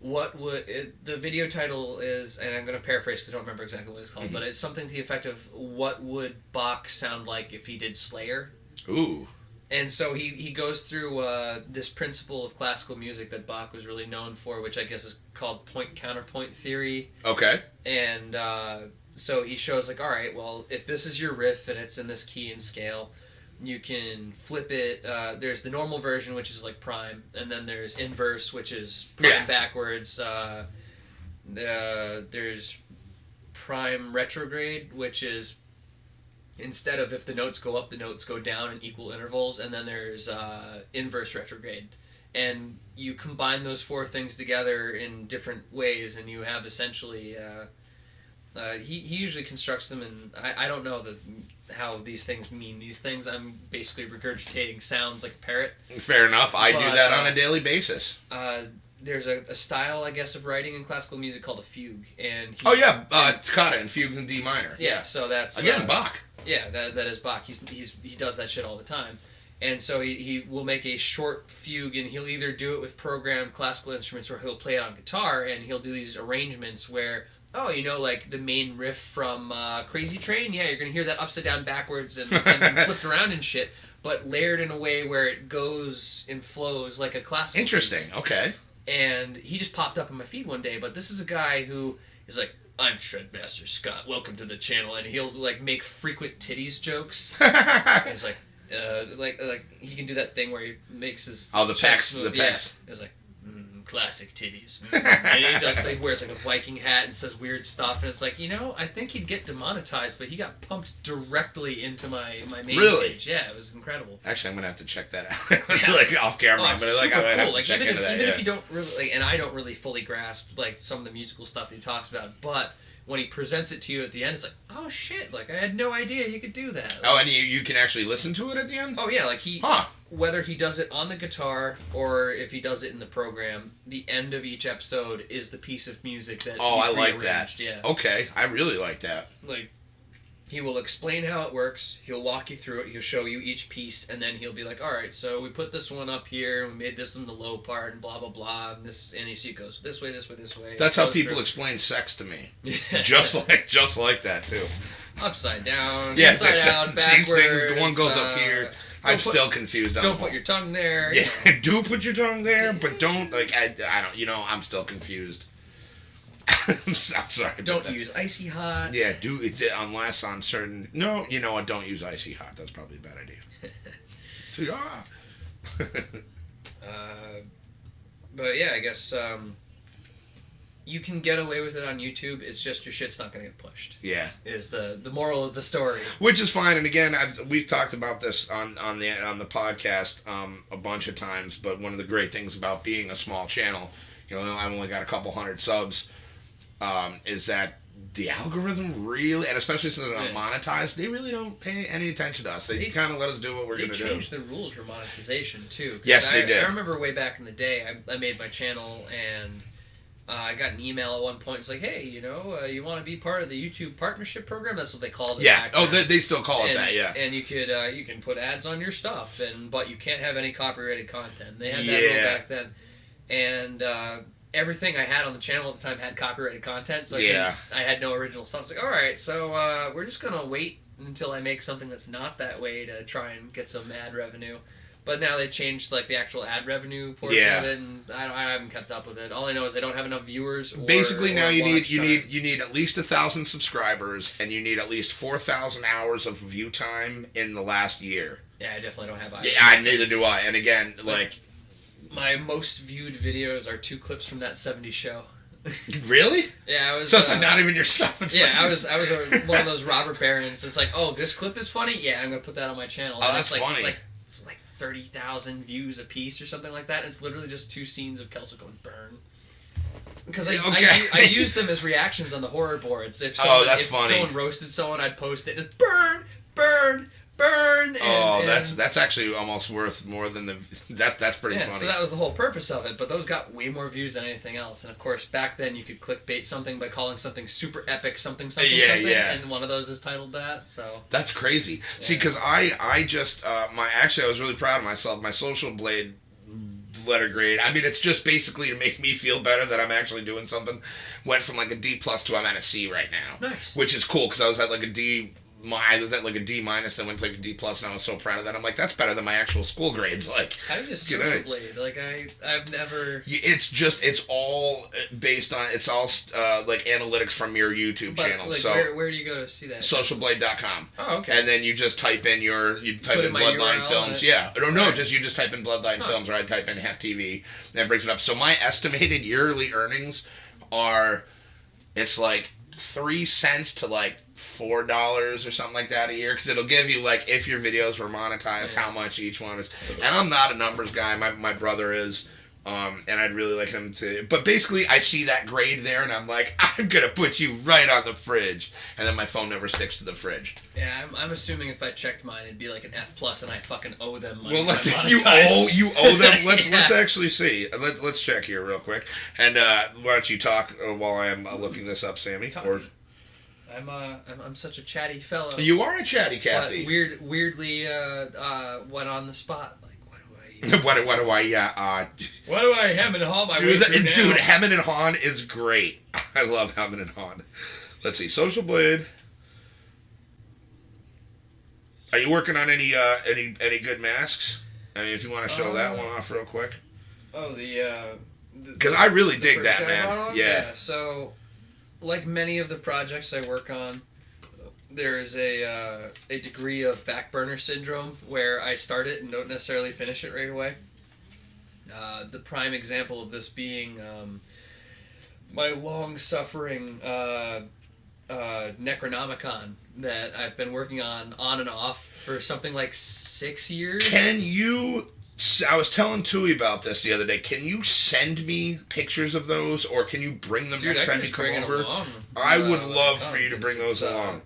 the video title is, and I'm going to paraphrase because I don't remember exactly what it's called, but it's something to the effect of what would Bach sound like if he did Slayer? Ooh. And so he goes through this principle of classical music that Bach was really known for, which I guess is called point-counterpoint theory. Okay. And so he shows, like, all right, well, if this is your riff and it's in this key and scale, you can flip it. There's the normal version, which is like prime, and then there's inverse, which is prime backwards. There's prime retrograde, which is instead of if the notes go up, the notes go down in equal intervals, and then there's inverse retrograde. And you combine those four things together in different ways, and you have essentially... he usually constructs them, and I don't know how these things mean these things. I'm basically regurgitating sounds like a parrot. Fair enough. I do that on a daily basis. There's a style, I guess, of writing in classical music called a fugue, and toccata and fugues in D minor. Yeah, so that's again Bach. Yeah, that is Bach. He does that shit all the time, and so he will make a short fugue, and he'll either do it with programmed classical instruments or he'll play it on guitar, and he'll do these arrangements where. Oh, like the main riff from Crazy Train? Yeah, you're going to hear that upside down backwards and flipped around and shit, but layered in a way where it goes and flows like a classical Interesting, piece. Okay. And he just popped up on my feed one day, but this is a guy who is like, I'm Shredmaster Scott, welcome to the channel, and he'll like make frequent titties jokes. And it's like he can do that thing where he makes his the pecs, the pecs. It's like, classic titties. And he wears like a Viking hat and says weird stuff, and it's like, I think he'd get demonetized, but he got pumped directly into my main page. Yeah, it was incredible. Actually, I'm gonna have to check that out. Like off camera, but super I'm cool. Like even if you don't really, and I don't really fully grasp like some of the musical stuff that he talks about, but when he presents it to you at the end, it's like, oh shit, like I had no idea he could do that. Like, and you can actually listen to it at the end? Oh yeah, like whether he does it on the guitar or if he does it in the program, the end of each episode is the piece of music that he's like that. Yeah. Okay, I really like that. Like, he will explain how it works, he'll walk you through it, he'll show you each piece, and then he'll be like, alright, so we put this one up here, we made this one the low part, and blah blah blah, and you see it goes this way, this way, this way. That's how people explain sex to me. just like that, too. Upside down, inside out, backwards. These things, one goes up here. I'm still confused. Don't put your tongue there. Yeah, do put your tongue there, but don't, like, I don't, I'm still confused. I'm sorry. Don't use icy hot. Yeah, do it unless on certain. No, you know what? Don't use icy hot. That's probably a bad idea. But yeah, I guess you can get away with it on YouTube. It's just your shit's not going to get pushed. Yeah, is the moral of the story. Which is fine. And again, we've talked about this on the podcast a bunch of times. But one of the great things about being a small channel, I've only got a couple hundred subs. Is that the algorithm really, and especially since they're not monetized, they really don't pay any attention to us. They kind of let us do what we're going to do. They changed the rules for monetization, too. Yes, they did. I remember way back in the day, I made my channel, and I got an email at one point. It's like, hey, you want to be part of the YouTube partnership program? That's what they called it. Yeah. Oh, they still call it that, yeah. And you can put ads on your stuff, but you can't have any copyrighted content. They had that rule back then. And everything I had on the channel at the time had copyrighted content, so I had no original stuff. It's like, all right, so we're just going to wait until I make something that's not that way to try and get some ad revenue. But now they changed like the actual ad revenue portion of it, and I haven't kept up with it. All I know is I don't have enough viewers. Basically, now you need at least 1,000 subscribers, and you need at least 4,000 hours of view time in the last year. Yeah, I definitely don't have. Yeah, neither do I. And again, like, My most viewed videos are 2 clips from that '70s show. Really? Yeah, I was. So it's like not even your stuff. It's yeah, like I was one of those robber barons. It's like, oh, this clip is funny. Yeah, I'm gonna put that on my channel. Oh, And that's it's like, funny. Like 30,000 views a piece or something like that. It's literally just 2 scenes of Kelso going burn. Because I use them as reactions on the horror boards. If someone, that's funny. someone roasted someone, I'd post it and burn, burn, burn. And that's actually almost worth more than the. That's pretty funny. So that was the whole purpose of it. But those got way more views than anything else. And of course, back then you could clickbait something by calling something super epic something. Yeah. And one of those is titled that. So that's crazy. Yeah. See, because I just I was really proud of myself. My Social Blade letter grade. I mean, it's just basically to make me feel better that I'm actually doing something. Went from like a D+ to I'm at a C right now. Nice. Which is cool because I was at like a D. I was at like a D-, then went to like a D+, and I was so proud of that. I'm like, that's better than my actual school grades. Like, how do you Social Blade? Like, I've never. It's all based on. It's all like analytics from your YouTube channel. Like, so where do you go to see that? Socialblade.com. Oh, okay. And then you just type in in BloodlineFilms. Yeah. No, you just type in BloodlineFilms, or I type in HefTV, and it brings it up. So my estimated yearly earnings are, it's like 3 cents to like $4 or something like that a year, because it'll give you like if your videos were monetized, how much each one is. And I'm not a numbers guy. My brother is, and I'd really like him to. But basically, I see that grade there, and I'm like, I'm gonna put you right on the fridge, and then my phone never sticks to the fridge. Yeah, I'm assuming if I checked mine, it'd be like an F+, and I fucking owe them money. Well, you owe them. Let's actually see. Let's check here real quick. And why don't you talk while I'm looking this up, Sammy? Or I'm such a chatty fellow. you are a chatty Cathy. Weirdly, went on the spot. Like, what do I? what do I? What do I hem and haw my way through now? Dude, hemming and hawing is great. I love hemming and hawing. Let's see, Social Blade. Are you working on any good masks? I mean, if you want to show that one off real quick. Oh, because I really dig that, man. Yeah. So, like many of the projects I work on, there is a degree of back burner syndrome where I start it and don't necessarily finish it right away. The prime example of this being my long-suffering Necronomicon that I've been working on and off for something like 6 years. I was telling Tui about this the other day. Can you send me pictures of those, or can you bring them next time you come over? I would love for you to bring those along.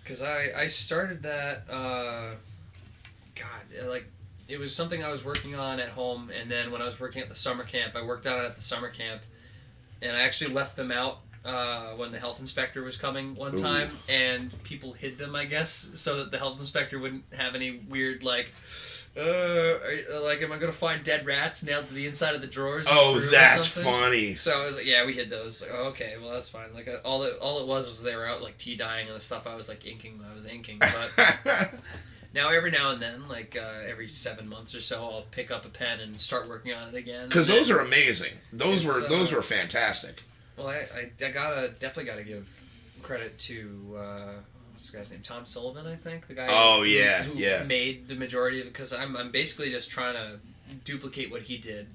Because I started that, it was something I was working on at home, and then when I was working at the summer camp, I worked on it at the summer camp, and I actually left them out when the health inspector was coming one time, and people hid them, I guess, so that the health inspector wouldn't have any weird, am I gonna find dead rats nailed to the inside of the drawers? Oh, that's funny. So I was like, yeah, we hid those. Like, oh, okay, well that's fine. Like all it was they were out like tea dyeing and the stuff I was like inking when I was inking. But now every now and then, every 7 months or so, I'll pick up a pen and start working on it again. Because those are amazing. Those were fantastic. Well, I definitely gotta give credit to. What's the guy's name? Tom Sullivan, I think. The guy who made the majority of it, because I'm basically just trying to duplicate what he did,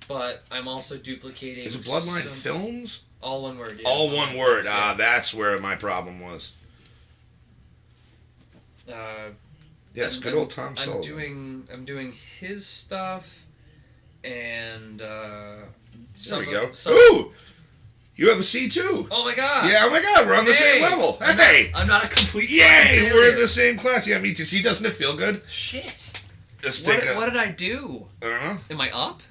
but I'm also duplicating. Is it BloodlineFilms? All one word. Yeah, all one word. Yeah. That's where my problem was. Yes, good old Tom Sullivan. I'm doing his stuff, and there we go. Ooh. You have a C too. Oh my god. Yeah, oh my god, we're on the same level. I'm not a complete Yay, we're in the same class. Yeah, me too. See, doesn't it feel good? Shit. What did I do? I don't know. Am I up?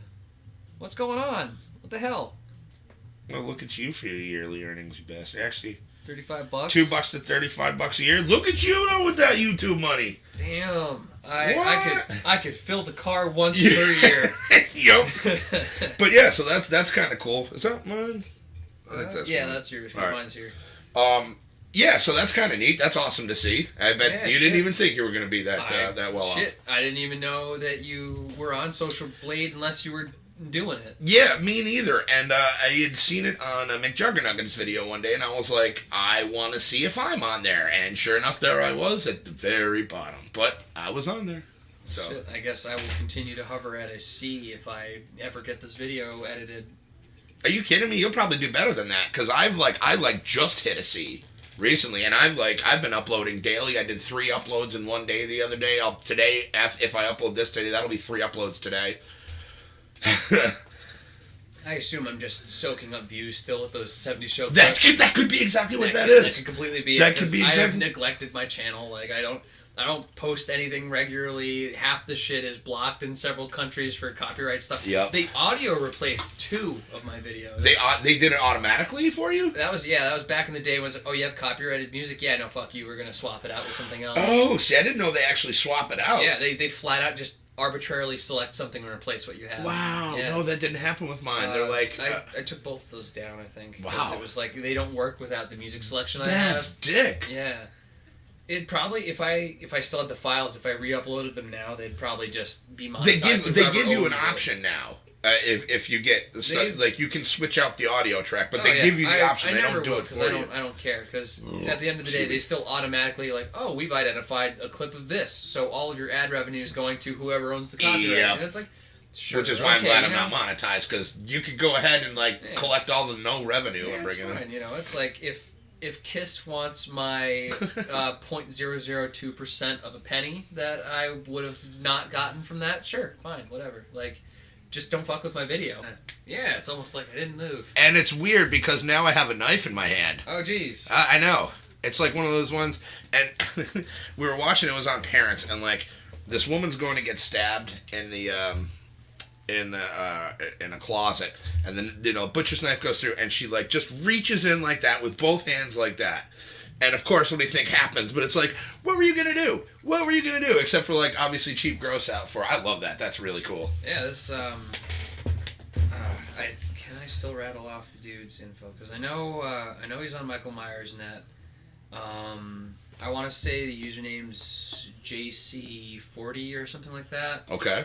What's going on? What the hell? Well, look at you for your yearly earnings, you bastard. Actually, $35? $2 to $35 a year. Look at you though with that YouTube money. Damn. I could fill the car once per year. Yup. But yeah, so that's kind of cool. Is that mine? That's yours. Because mine's here. Yeah, so that's kind of neat. That's awesome to see. I bet you didn't even think you were going to be that well off. I didn't even know that you were on Social Blade unless you were doing it. Yeah, me neither. And I had seen it on a McJuggernuggets video one day, and I was like, I want to see if I'm on there. And sure enough, there I was at the very bottom. But I was on there. So Shit, I guess I will continue to hover at a C if I ever get this video edited. are you kidding me? You'll probably do better than that, because I just hit a C recently, and I've been uploading daily. I did 3 uploads in one day the other day. Today, if I upload this today, that'll be 3 uploads today. I assume I'm just soaking up views still with those 70 show That could be exactly what that is. That could completely be That it. could be I have exactly. neglected my channel. Like I don't post anything regularly. Half the shit is blocked in several countries for copyright stuff. Yep. The audio replaced 2 of my videos. They did it automatically for you? That was back in the day. Was like, oh, you have copyrighted music? Yeah, no, fuck you. We're gonna swap it out with something else. Oh, see, I didn't know they actually swap it out. Yeah, they flat out just arbitrarily select something and replace what you have. Wow, Yeah. no, that didn't happen with mine. They're like, I took both of those down. I think. Wow. 'Cause it was like they don't work without the music selection I that's have. dick. Yeah. It probably if I still had the files, if I re-uploaded them now, they'd probably just be monetized. They give you an option now. If you get stuff, like you can switch out the audio track, but they give you the option. They don't do it for you. I don't care because at the end of the day, they still automatically like, oh, we've identified a clip of this, so all of your ad revenue is going to whoever owns the copyright. Yep. And it's like, sure, Which is why I'm okay, glad I'm not monetized, because you could go ahead and collect all the no revenue and bring it in. Fine. You know, it's like if Kiss wants my 0.002% of a penny that I would have not gotten from that, sure, fine, whatever. Like, just don't fuck with my video. Yeah, it's almost like I didn't move. And it's weird because now I have a knife in my hand. Oh, jeez. I know. It's like one of those ones, and we were watching, it was on Parents, and this woman's going to get stabbed in a closet, and then a butcher's knife goes through, and she just reaches in like that with both hands like that, and of course what do you think happens? But it's like, what were you gonna do? What were you gonna do? Except for obviously cheap gross out for. I love that. That's really cool. Yeah, this can I still rattle off the dude's info? Because I know he's on Michael Myers net. I want to say the username's JC40 or something like that. Okay.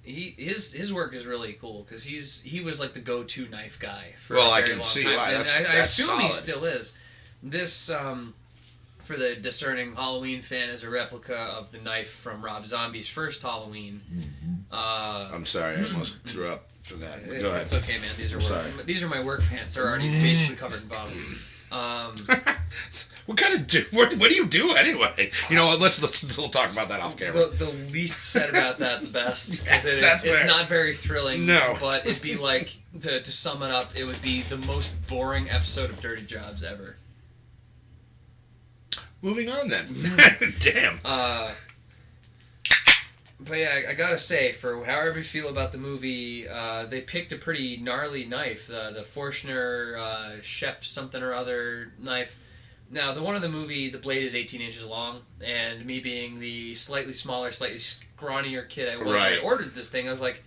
His work is really cool because he was like the go-to knife guy for a I very can long see time. why. And That's I assume solid. he still is. This for the discerning Halloween fan is a replica of the knife from Rob Zombie's first Halloween. I'm sorry, I almost threw up for that. Go ahead. It's okay, man. These are my work pants. They're already basically covered in vomit. What do you do anyway? You know what? Let's we'll talk about that off camera. The least said about that, the best. Because That's it's fair. not very thrilling. No. But it'd be like, to sum it up, it would be the most boring episode of Dirty Jobs ever. Moving on then. Damn. But yeah, I gotta say, for however you feel about the movie, they picked a pretty gnarly knife, the Forstner Chef something or other knife. Now, the one in the movie, the blade is 18 inches long, and me being the slightly smaller, slightly scrawnier kid I was when I ordered this thing, I was like,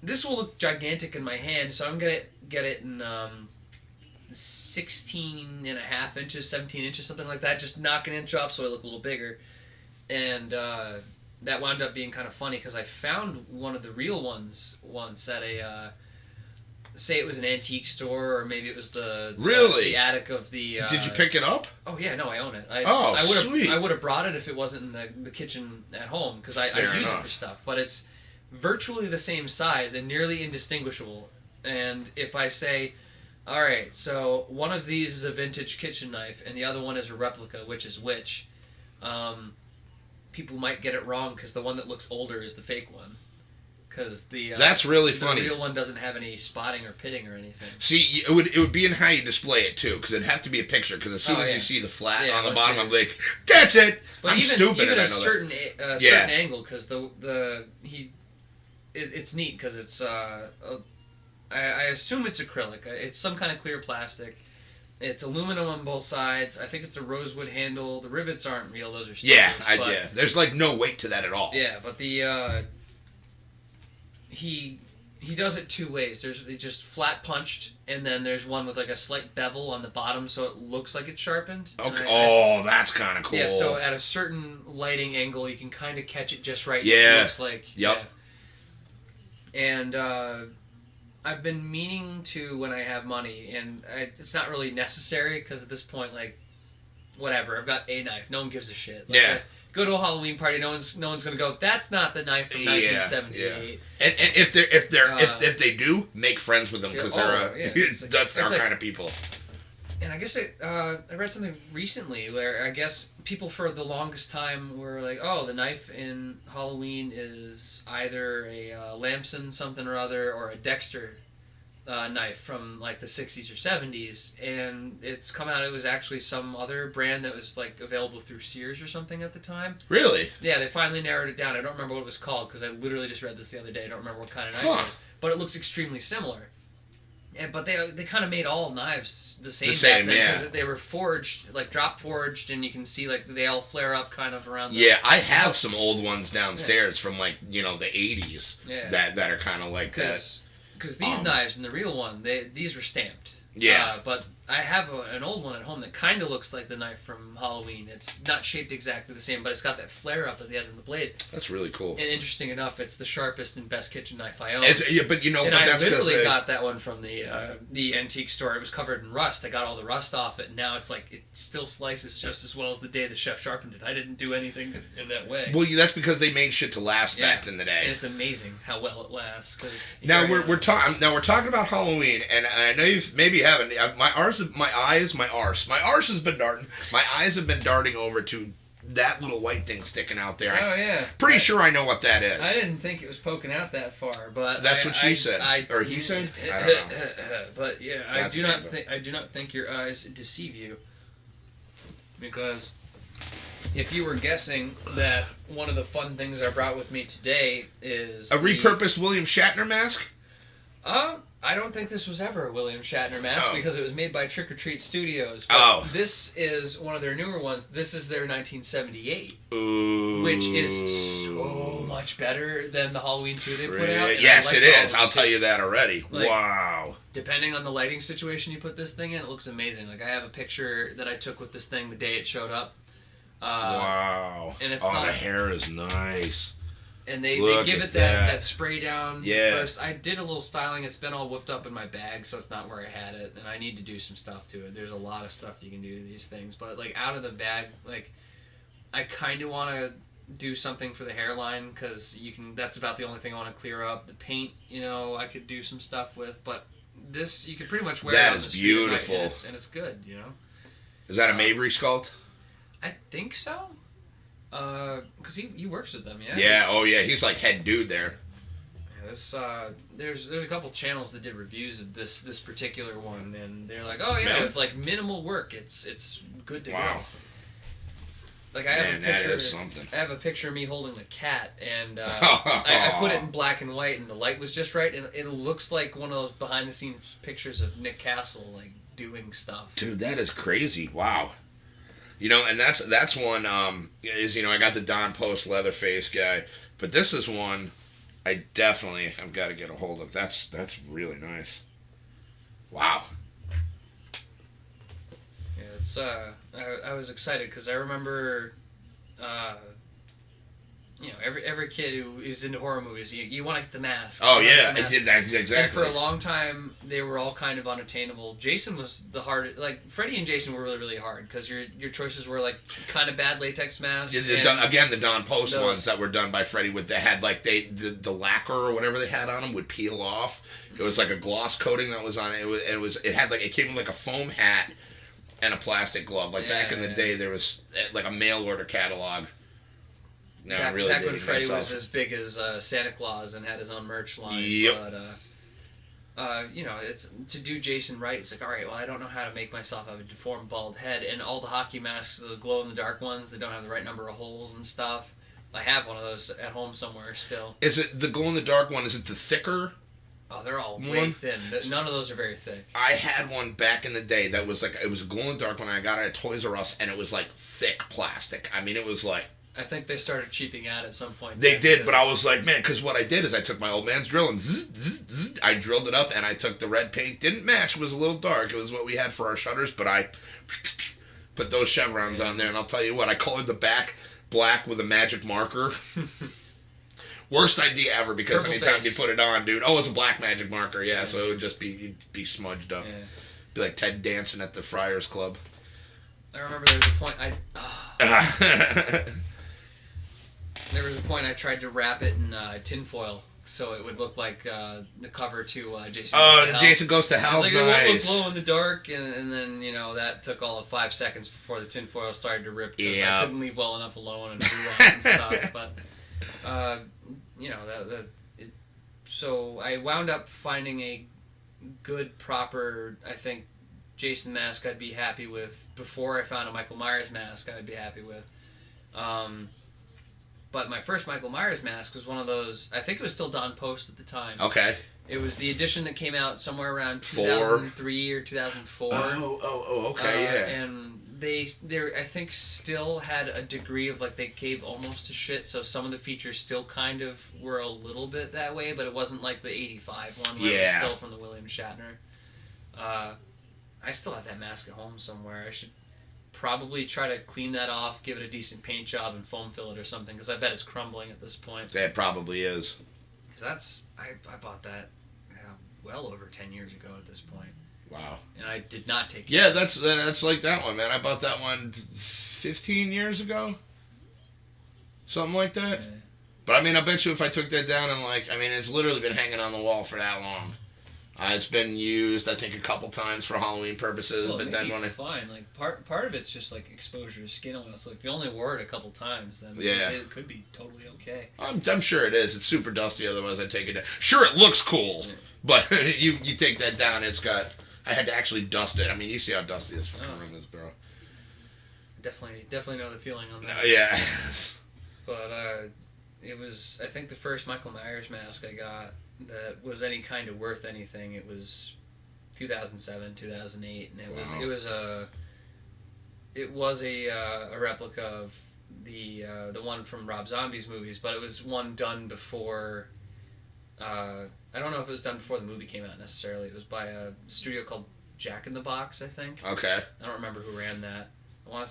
this will look gigantic in my hand, so I'm gonna get it in 16 and a half inches, 17 inches, something like that, just knock an inch off so I look a little bigger. And that wound up being kind of funny because I found one of the real ones once at a say it was an antique store, or maybe it was the attic of the Did you pick it up? Oh yeah, no, I own it. Sweet. I would have brought it if it wasn't in the kitchen at home because I use it for stuff, but it's virtually the same size and nearly indistinguishable. And if I say, all right, so one of these is a vintage kitchen knife and the other one is a replica, which is which, people might get it wrong because the one that looks older is the fake one. Because that's really funny. The real one doesn't have any spotting or pitting or anything. See, it would be in how you display it too, because it'd have to be a picture. Because as soon as you see the flat on the bottom, I'm like, that's it. But I'm even, stupid. Even and I a know certain certain angle, because it's neat because it's I assume it's acrylic. It's some kind of clear plastic. It's aluminum on both sides. I think it's a rosewood handle. The rivets aren't real; those are staples. Yeah. There's no weight to that at all. Yeah, but he does it two ways. There's just flat punched, and then there's one with a slight bevel on the bottom, so it looks like it's sharpened. Okay. That's kind of cool. Yeah, so at a certain lighting angle, you can kind of catch it just right. Yeah. It looks like. Yep. Yeah. And I've been meaning to when I have money, and it's not really necessary because at this point, whatever, I've got a knife. No one gives a shit. go to a Halloween party. No one's gonna go. That's not the knife from 1978. Yeah. And if they do, make friends with them because that's our kind of people. And I guess I read something recently where I guess people for the longest time were like, oh, the knife in Halloween is either a Lamson something or other or a Dexter knife from like the 60s or 70s, and it's come out it was actually some other brand that was like available through Sears or something at the time. Really? Yeah, they finally narrowed it down. I don't remember what it was called because I literally just read this the other day. I don't remember what kind of knife it was, but it looks extremely similar. But they kind of made all knives the same back then because they were forged, like drop forged, and you can see like they all flare up kind of around. Yeah, I have some old ones downstairs from like the 80s that are kind of like that. Because these knives and the real one, these were stamped. Yeah. But I have an old one at home that kind of looks like the knife from Halloween. It's not shaped exactly the same, but it's got that flare up at the end of the blade. That's really cool. And interesting enough, it's the sharpest and best kitchen knife I own. But I literally got that one from the antique store. It was covered in rust. I got all the rust off it, and now it's like it still slices just as well as the day the chef sharpened it. I didn't do anything in that way. Well, that's because they made shit to last back in the day. And it's amazing how well it lasts. Cause now we're talking about Halloween, and I know you maybe haven't. My arse has been darting. My eyes have been darting over to that little white thing sticking out there. Oh yeah. Pretty sure I know what that is. I didn't think it was poking out that far, but that's what she said, or he said. I don't know. But yeah, I do not think your eyes deceive you, because if you were guessing that one of the fun things I brought with me today is a repurposed William Shatner mask. I don't think this was ever a William Shatner mask because it was made by Trick or Treat Studios. But this is one of their newer ones. This is their 1978, which is so much better than the Halloween 2 they put out. Yes, it is. I'll tell you that already. Wow. Depending on the lighting situation you put this thing in, it looks amazing. Like I have a picture that I took with this thing the day it showed up. Wow. And it's the hair is nice. And they give it that spray down first. I did a little styling. It's been all woofed up in my bag, so it's not where I had it. And I need to do some stuff to it. There's a lot of stuff you can do to these things. But, like, out of the bag, like, I kind of want to do something for the hairline because that's about the only thing I want to clear up. The paint, I could do some stuff with. But this, you could pretty much wear it on the street. That is beautiful. And it's good, Is that a Mabry sculpt? I think so. Because he works with them, yeah. Yeah, he's like head dude there. Yeah, there's a couple channels that did reviews of this particular one, and they're like, oh yeah, with like minimal work, it's good to go. Like I have a picture. That is something. I have a picture of me holding the cat, and I put it in black and white, and the light was just right, and it looks like one of those behind the scenes pictures of Nick Castle like doing stuff. Dude, that is crazy! Wow. And that's one, I got the Don Post Leatherface guy, but this is one I've got to get a hold of. That's really nice. Wow. Yeah, it's, I was excited because I remember, every kid who is into horror movies, you want to get the mask. Oh, yeah, exactly. And for a long time, they were all kind of unattainable. Jason was the hardest. Like, Freddy and Jason were really, really hard because your choices were, like, kind of bad latex masks. The Don Post ones that were done by Freddy, they had, like, the lacquer or whatever they had on them would peel off. It was, like, a gloss coating that was on it. It came with, like, a foam hat and a plastic glove. Like, back in the day, there was, like, a mail order catalog. No, back when Freddy was as big as Santa Claus and had his own merch line. Yep. But, it's to do Jason right. It's like, all right, well, I don't know how to make myself have a deformed bald head. And all the hockey masks, the glow-in-the-dark ones, they don't have the right number of holes and stuff. I have one of those at home somewhere still. Is it the glow-in-the-dark one? Is it the thicker? Oh, they're all way thin. None of those are very thick. I had one back in the day that was like, it was a glow-in-the-dark one. I got it at Toys R Us, and it was like thick plastic. I mean, it was like... I think they started cheaping out at some point. They did, but I was like, man, because what I did is I took my old man's drill and I drilled it up, and I took the red paint. Didn't match. It was a little dark. It was what we had for our shutters, but I put those chevrons on there, and I'll tell you what, I colored the back black with a magic marker. Worst idea ever, because Purple anytime face. you put it on, dude, it's a black magic marker, yeah, so it would just be smudged up. Yeah. Be like Ted dancing at the Friars Club. I remember there was a point There was a point I tried to wrap it in tinfoil so it would look like the cover to Jason Goes to Hell. Jason Goes to Hell. It's like, nice. it won't look glow in the dark, and then, that took all of 5 seconds before the tinfoil started to rip because I couldn't leave well enough alone and rewrite and stuff. But, so I wound up finding a good, proper, I think, Jason mask I'd be happy with before I found a Michael Myers mask I'd be happy with. But my first Michael Myers mask was one of those, I think it was still Don Post at the time. Okay. It was the edition that came out somewhere around 2003 or 2004. Oh, okay, yeah. And they I think still had a degree of, like, they gave almost a shit, so some of the features still kind of were a little bit that way, but it wasn't like the 85 one where it was still from the William Shatner. I still have that mask at home somewhere. I should probably try to clean that off, give it a decent paint job, and foam fill it or something, because I bet it's crumbling at this point. That probably is. Because I bought that well over 10 years ago at this point. Wow. And I did not take it. Yeah, that's like that one, man. I bought that one 15 years ago. Something like that. Yeah. But, I mean, I bet you if I took that down and, like, I mean, it's literally been hanging on the wall for that long. It's been used, I think, a couple times for Halloween purposes, well, but then when fine. Like part of it's just like exposure to skin oil. So if you only wore it a couple times, then it could be totally okay. I'm sure it is. It's super dusty. Otherwise, I'd take it down. Sure, it looks cool, but you take that down, it's got. I had to actually dust it. I mean, you see how dusty this fucking room is, bro. Definitely know the feeling on that. Yeah. But it was, I think, the first Michael Myers mask I got that was any kind of worth anything. It was 2007, 2008, and it was a replica of the one from Rob Zombie's movies, but it was one done before. I don't know if it was done before the movie came out necessarily. It was by a studio called Jack in the Box, I think. Okay. I don't remember who ran that. I want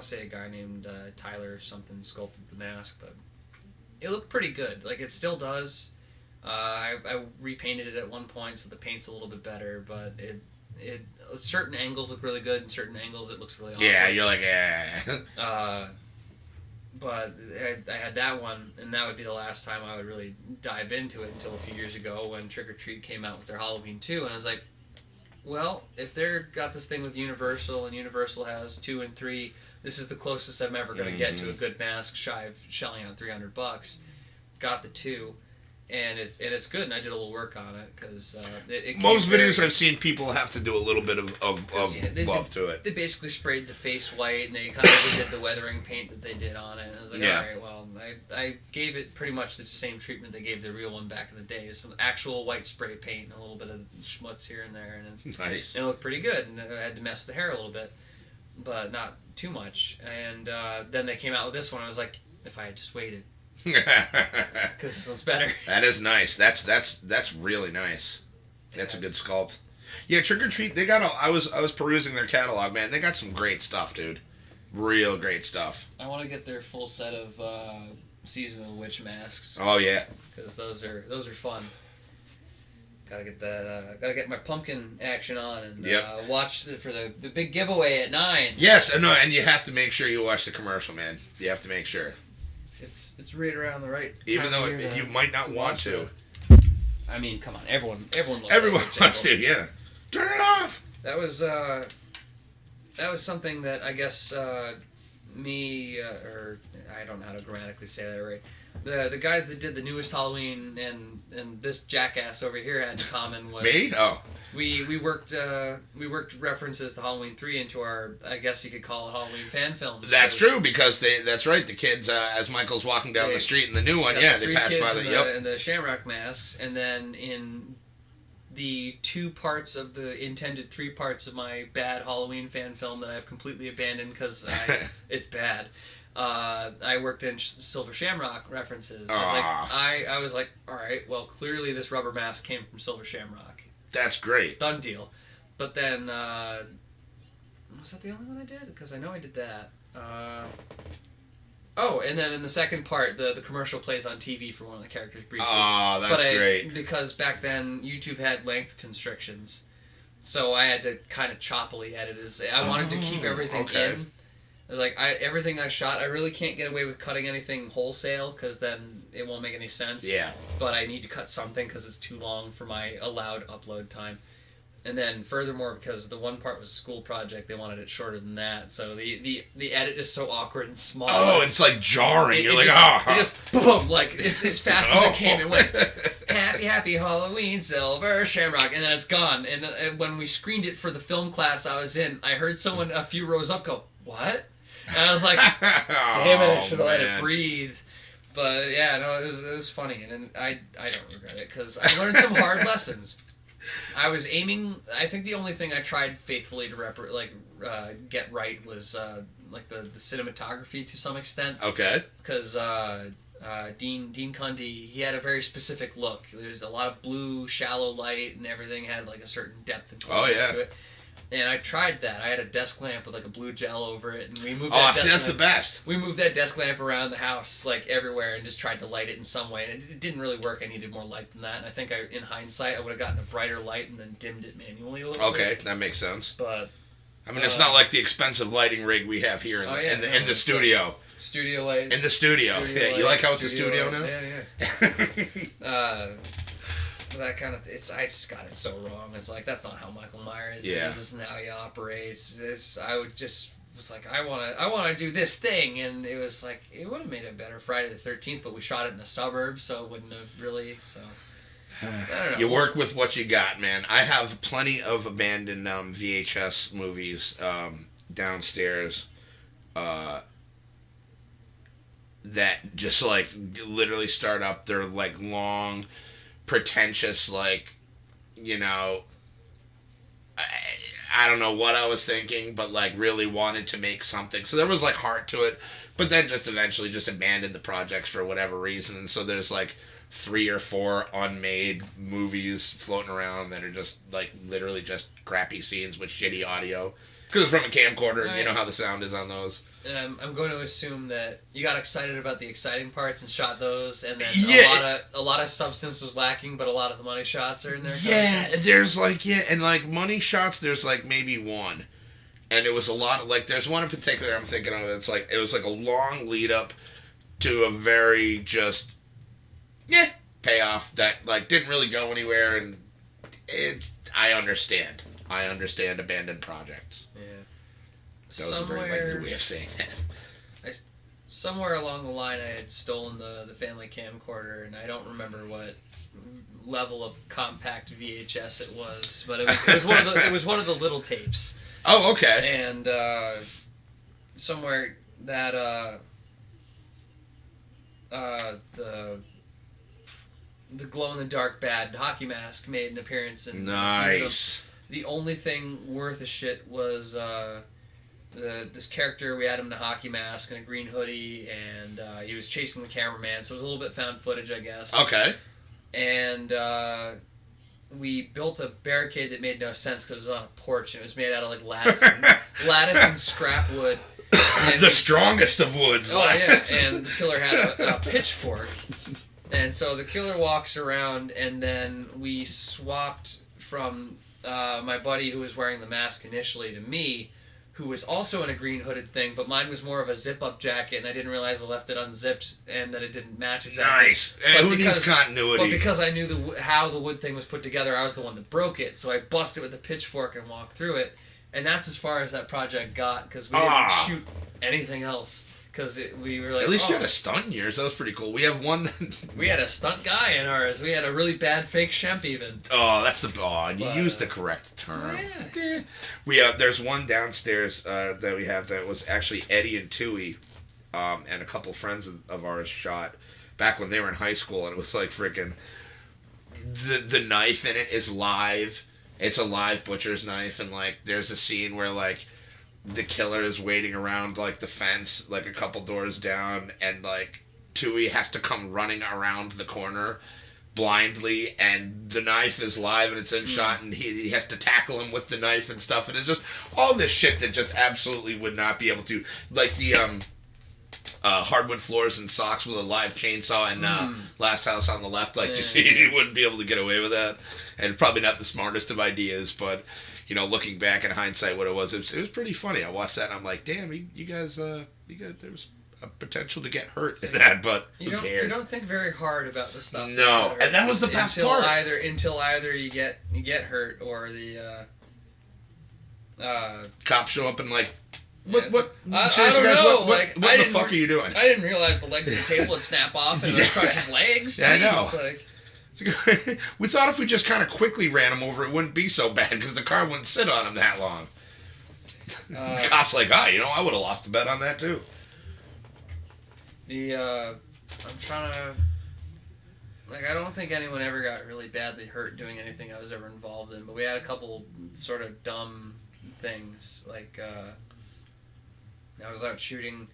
to say a guy named Tyler or something sculpted the mask, but it looked pretty good. Like, it still does. I repainted it at one point, so the paint's a little bit better, but it certain angles look really good, and certain angles it looks really awful. Yeah, you're like, yeah. But I had that one, and that would be the last time I would really dive into it until a few years ago when Trick or Treat came out with their Halloween 2, and I was like, well, if they're got this thing with Universal, and Universal has 2 and 3, this is the closest I'm ever going to get to a good mask, shy of shelling out $300. Got the 2. And it's good, and I did a little work on it because most videos I've seen, people have to do a little bit of love to it. They basically sprayed the face white, and they kind of did the weathering paint that they did on it. And I was like, all right, well, I gave it pretty much the same treatment they gave the real one back in the day, some actual white spray paint and a little bit of schmutz here and there, and nice. It looked pretty good. And I had to mess with the hair a little bit, but not too much. And then they came out with this one. I was like, if I had just waited. Because this one's better. That is nice. That's really nice. That's a good sculpt. Yeah, Trick or Treat. They got. I was perusing their catalog, man. They got some great stuff, dude. Real great stuff. I want to get their full set of Season of the Witch masks. Oh yeah. Because those are fun. Gotta get that. Gotta get my pumpkin action on and watch for the big giveaway at 9. Yes, and you have to make sure you watch the commercial, man. You have to make sure. It's right around the right time. Even though you might not want to. I mean, come on, everyone loves Everyone wants to, yeah. Turn it off. That was something that I guess me or I don't know how to grammatically say that right. The guys that did the newest Halloween and this jackass over here had in common was me. Oh. We worked references to Halloween 3 into our, I guess you could call it, Halloween fan films. That's true, because that's right. The kids, as Michael's walking down the street in the new one, they pass by and the Shamrock masks, and then in the 2 parts of the intended 3 parts of my bad Halloween fan film that I've completely abandoned because it's bad. I worked in Silver Shamrock references. So I was like, all right, well, clearly this rubber mask came from Silver Shamrock. That's great. Done deal. But then, was that the only one I did? Because I know I did that. And then in the second part, the commercial plays on TV for one of the characters briefly. Oh, that's great. Because back then, YouTube had length constrictions. So I had to kind of choppily edit it. I wanted to keep everything in. I was like, everything I shot, I really can't get away with cutting anything wholesale because then it won't make any sense. Yeah. But I need to cut something because it's too long for my allowed upload time. And then furthermore, because the one part was a school project, they wanted it shorter than that. So the edit is so awkward and small. Oh, it's like jarring. You're like, it just boom, like as fast as it came. It went, happy Halloween, Silver Shamrock, and then it's gone. And when we screened it for the film class I was in, I heard someone a few rows up go, "What?" And I was like, "Damn it! I should have let it breathe." But yeah, no, it was funny, and I don't regret it because I learned some hard lessons. I was aiming. I think the only thing I tried faithfully to get right was like the cinematography to some extent. Okay. Because Dean Cundy, he had a very specific look. There's a lot of blue, shallow light, and everything had like a certain depth and quality to it. And I tried that. I had a desk lamp with like a blue gel over it, and we moved. That's the best. We moved that desk lamp around the house like everywhere, and just tried to light it in some way. And it didn't really work. I needed more light than that. And I think in hindsight, I would have gotten a brighter light and then dimmed it manually a little bit. Okay, that makes sense. But I mean, it's not like the expensive lighting rig we have here in the studio. Studio light. In the studio. Yeah, you like how it's a studio now? Yeah. That kind of I just got it so wrong. It's like that's not how Michael Myers is. This isn't how he operates. I was like I want to do this thing, and it was like it would have made it better Friday the 13th, but we shot it in a suburb, so it wouldn't have really. So I don't know. You work with what you got, man. I have plenty of abandoned VHS movies downstairs that just like literally start up. They're like long, pretentious, like, you know, I don't know what I was thinking, but like really wanted to make something. So there was like heart to it, but then just eventually just abandoned the projects for whatever reason. And so there's like 3 or 4 unmade movies floating around that are just like literally just crappy scenes with shitty audio. Because it's from a camcorder, and you know how the sound is on those. And I'm going to assume that you got excited about the exciting parts and shot those, and then a lot of substance was lacking, but a lot of the money shots are in there. Yeah, there's like and like money shots. There's like maybe one, and it was a lot of like. There's one in particular I'm thinking of. It's like it was like a long lead up to a very just payoff that like didn't really go anywhere, and I understand abandoned projects. Yeah. That was a very lengthy way of saying that. Somewhere along the line, I had stolen the family camcorder, and I don't remember what level of compact VHS it was, but it was one of the little tapes. Oh, okay. And somewhere that the glow in the dark bad hockey mask made an appearance. And nice. The only thing worth a shit was this character. We had him in a hockey mask and a green hoodie, and he was chasing the cameraman, so it was a little bit found footage, I guess. Okay. And we built a barricade that made no sense because it was on a porch, and it was made out of like lattice and scrap wood. And the strongest of woods. Oh, lattice. Yeah, and the killer had a pitchfork. And so the killer walks around, and then we swapped from my buddy who was wearing the mask initially to me, who was also in a green hooded thing, but mine was more of a zip-up jacket, and I didn't realize I left it unzipped and that it didn't match exactly. Nice. Who needs continuity? But because I knew how the wood thing was put together, I was the one that broke it, so I busted it with a pitchfork and walked through it. And that's as far as that project got, because we didn't shoot anything else. Because we were like, at least you had a stunt in yours. That was pretty cool. We have one. We had a stunt guy in ours. We had a really bad fake Shemp even. Oh, that's the. Oh, you used the correct term. Yeah. We have. There's one downstairs that we have that was actually Eddie and Tui, and a couple friends of ours shot back when they were in high school, and it was like freaking. The knife in it is live. It's a live butcher's knife, and like there's a scene where like. The killer is waiting around, like, the fence, like, a couple doors down, and, like, Tui has to come running around the corner blindly, and the knife is live, and it's in shot, and he has to tackle him with the knife and stuff, and it's just all this shit that just absolutely would not be able to, like, the, hardwood floors and socks with a live chainsaw and Last House on the Left, like, just you wouldn't be able to get away with that, and probably not the smartest of ideas, but... looking back in hindsight, what it was pretty funny. I watched that and I'm like, damn, you guys, there was a potential to get hurt in that, but you don't think very hard about the stuff. No, and that was the best part. Until either you get hurt or the cops show up and like, what? I don't know. What the fuck are you doing? I didn't realize the legs of the table would snap off and crush his legs. Yeah, Jeez, I know. We thought if we just kind of quickly ran him over, it wouldn't be so bad because the car wouldn't sit on him that long. The cop's like, I would have lost a bet on that too. I'm trying to. I don't think anyone ever got really badly hurt doing anything I was ever involved in, but we had a couple sort of dumb things. I was out shooting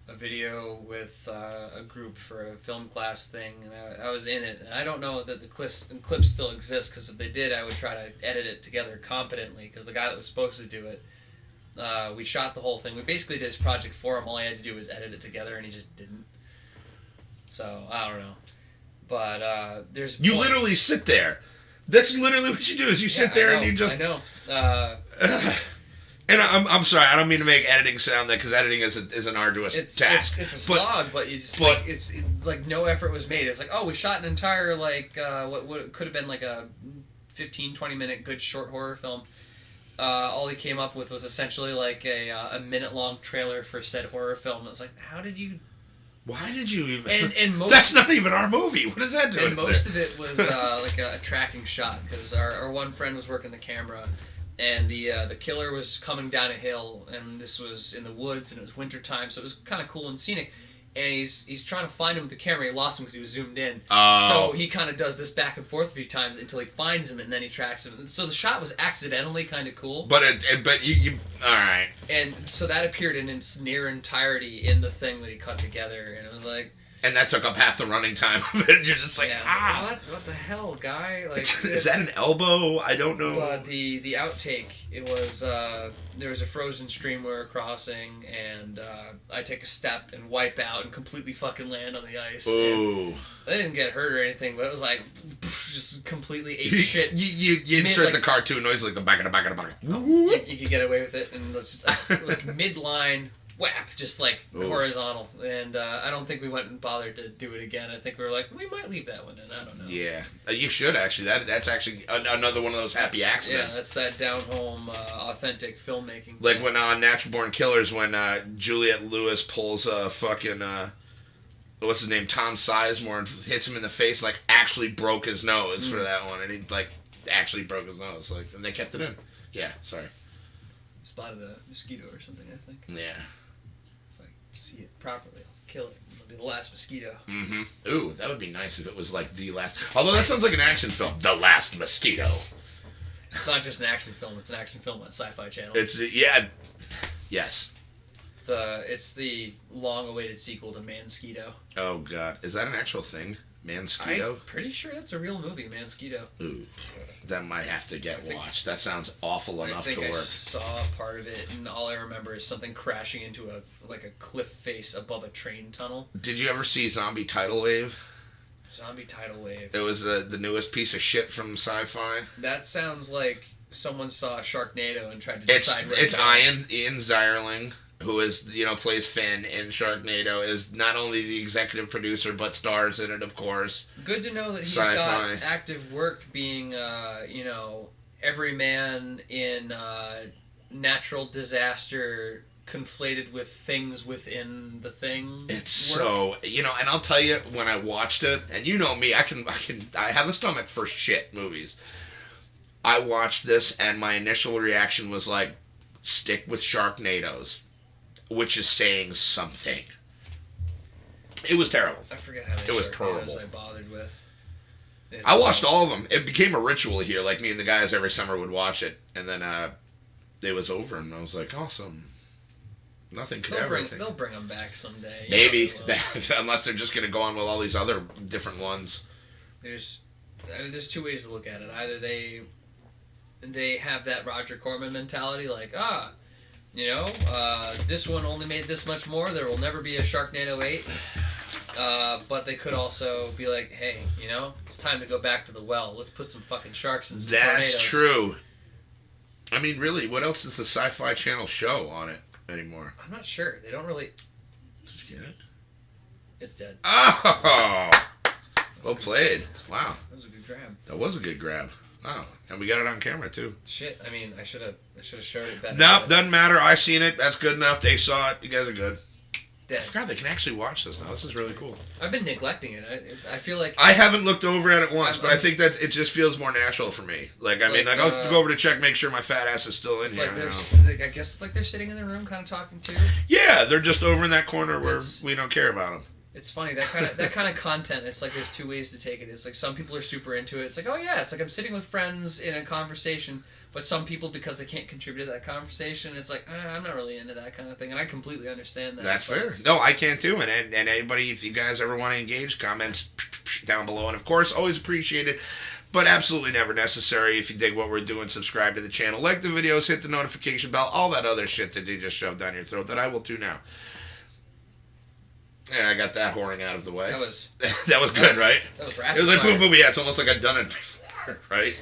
a video with a group for a film class thing, and I was in it. And I don't know that the clips still exist, because if they did, I would try to edit it together competently, because the guy that was supposed to do it, we shot the whole thing. We basically did his project for him. All I had to do was edit it together, and he just didn't. So, I don't know. But there's... You literally sit there. That's literally what you do, is you sit there and you just... I know. And I'm sorry, I don't mean to make editing sound that, because editing is an arduous task. It's a slog, but you just it's like no effort was made. It's like, oh, we shot an entire what could have been like a 15-20 minute good short horror film. All he came up with was essentially like a minute long trailer for said horror film. It's like, how did you? Why did you even? And most, that's not even our movie. What does that do? And most of it was like a tracking shot, because our one friend was working the camera. And the killer was coming down a hill, and this was in the woods, and it was wintertime, so it was kind of cool and scenic. And he's trying to find him with the camera. He lost him because he was zoomed in. Oh. So he kind of does this back and forth a few times until he finds him, and then he tracks him. So the shot was accidentally kind of cool. But you all right. And so that appeared in its near entirety in the thing that he cut together, and it was like. And that took up half the running time of it. You're just like, what the hell, guy? Like, is that an elbow? I don't know. But the outtake, it was there was a frozen stream we were crossing, and I take a step and wipe out and completely fucking land on the ice. Ooh. I didn't get hurt or anything, but it was like just completely ate shit. You insert the cartoon noise like the back of the back of the back. You could get away with it, and let's just like midline. Whap, just like horizontal, and I don't think we went and bothered to do it again. I think we were like, we might leave that one in. I don't know. Yeah, you should actually. That's actually another one of those happy accidents. Yeah, that's that down home, authentic filmmaking. Like when on Natural Born Killers, when Juliette Lewis pulls fucking what's his name, Tom Sizemore, and hits him in the face, like actually broke his nose for that one, and he like actually broke his nose, like, and they kept it in. Yeah, sorry. Spotted a mosquito or something, I think. Yeah. See it properly, I'll kill it. It'll be the last mosquito. Mm-hmm. Ooh, that would be nice if it was like the last. Although that sounds like an action film. The Last Mosquito. It's not just an action film. It's an action film on Sci-Fi Channel. Yes. It's the long-awaited sequel to Mansquito. Oh God, is that an actual thing? Mansquito? I'm pretty sure that's a real movie, Mansquito. Ooh, that might have to get watched. That sounds awful enough to work. I saw part of it, and all I remember is something crashing into a cliff face above a train tunnel. Did you ever see Zombie Tidal Wave? Zombie Tidal Wave. It was the newest piece of shit from Sci-Fi. That sounds like someone saw Sharknado and tried to decide. It's Ian Zierling, who is, plays Finn in Sharknado, is not only the executive producer, but stars in it, of course. Good to know that he's Sci-Fi. got active work being, every man in natural disaster conflated with things within the thing. It's so, and I'll tell you, when I watched it, and you know me, I have a stomach for shit movies. I watched this, and my initial reaction was like, stick with Sharknadoes. Which is saying something. It was terrible. I forget how many Sharknadoes I bothered with. I watched all of them. It became a ritual here. Like, me and the guys every summer would watch it. And then it was over, and I was like, awesome. Nothing could ever... They'll bring them back someday. Maybe. Unless they're just going to go on with all these other different ones. There's two ways to look at it. Either they have that Roger Corman mentality, like, this one only made this much more. There will never be a Sharknado 8. But they could also be like, hey, it's time to go back to the well. Let's put some fucking sharks in some tornadoes. That's true. I mean, really, what else does the Sci-Fi Channel show on it anymore? I'm not sure. They don't really. Did you get it? It's dead. Oh! Well played. Wow. That was a good grab. That was a good grab. Wow. And we got it on camera, too. Shit, I mean, I should have showed it better. Nope, doesn't matter. I seen it. That's good enough. They saw it. You guys are good. Dead. I forgot they can actually watch this now. This is really cool. I've been neglecting it. I feel like... I haven't looked over at it once, but I think that it just feels more natural for me. Like, I mean, I'll go over to check, make sure my fat ass is still in here. I guess it's like they're sitting in the room kind of talking too. Yeah, they're just over in that corner where we don't care about them. It's funny, that kind of content, it's like there's two ways to take it. It's like some people are super into it. It's like, oh yeah, it's like I'm sitting with friends in a conversation, but some people, because they can't contribute to that conversation, it's like, I'm not really into that kind of thing, and I completely understand that. That's fair. No, I can too, and anybody, if you guys ever want to engage, comments down below, and of course, always appreciated, but absolutely never necessary. If you dig what we're doing, subscribe to the channel, like the videos, hit the notification bell, all that other shit that they just shoved down your throat that I will too now. And I got that whoring out of the way. That was good, right? That was rapid. It was like boom, boom, yeah. It's almost like I've done it before, right?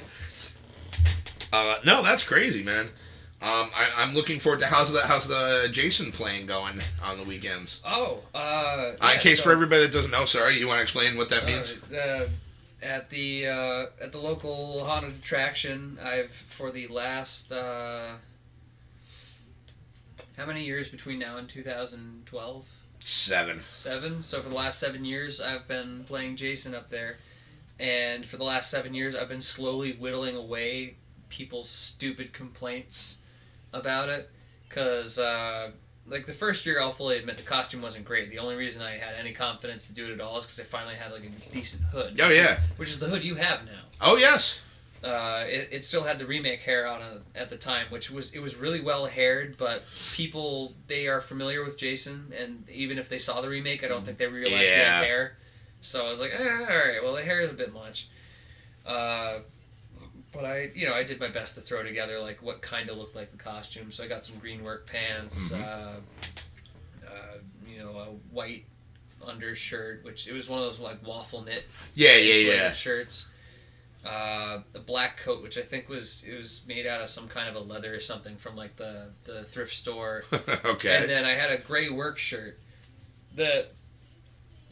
No, that's crazy, man. I'm looking forward to how's the Jason playing going on the weekends. Oh, in case for everybody that doesn't know, sorry, you want to explain what that means? At the local haunted attraction, I've for the last how many years between now and 2012? 7. So for the last 7 years, I've been playing Jason up there, and for the last 7 years, I've been slowly whittling away people's stupid complaints about it, because like the first year, I'll fully admit the costume wasn't great. The only reason I had any confidence to do it at all is because I finally had like a decent hood. Oh yeah, which is the hood you have now. Oh yes. It still had the remake hair on it at the time, which was really well haired, but people, they are familiar with Jason, and even if they saw the remake, I don't think they realized he had hair. So I was like, all right, well the hair is a bit much. But I did my best to throw together like what kind of looked like the costume. So I got some green work pants, a white undershirt, which it was one of those like waffle knit shirts. A black coat, which I think was made out of some kind of a leather or something from like the thrift store. Okay. And then I had a gray work shirt that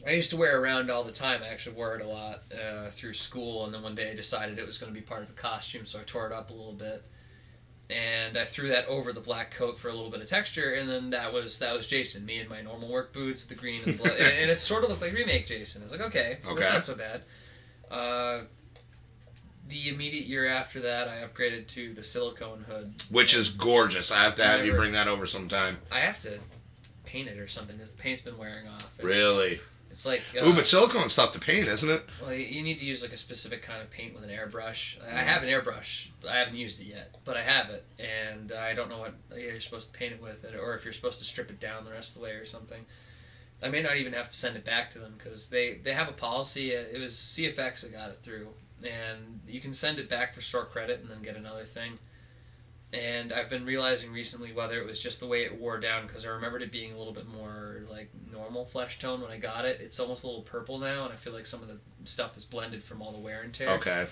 I used to wear around all the time. I actually wore it a lot through school, and then one day I decided it was going to be part of a costume, so I tore it up a little bit, and I threw that over the black coat for a little bit of texture, and then that was Jason, me in my normal work boots with the green and the blood, and it sort of looked like remake Jason. I was like, okay, that's not so bad. The immediate year after that, I upgraded to the silicone hood, which is gorgeous. I have to have you bring that over sometime. I have to paint it or something because the paint's been wearing off. Really? It's like ooh, but silicone's tough to paint, isn't it? Well, you need to use like a specific kind of paint with an airbrush. I have an airbrush, but I haven't used it yet. But I have it, and I don't know what you're supposed to paint it with, or if you're supposed to strip it down the rest of the way or something. I may not even have to send it back to them because they have a policy. It was CFX that got it through, and you can send it back for store credit and then get another thing. And I've been realizing recently whether it was just the way it wore down, because I remembered it being a little bit more like normal flesh tone when I got it. It's almost a little purple now, and I feel like some of the stuff is blended from all the wear and tear. Okay.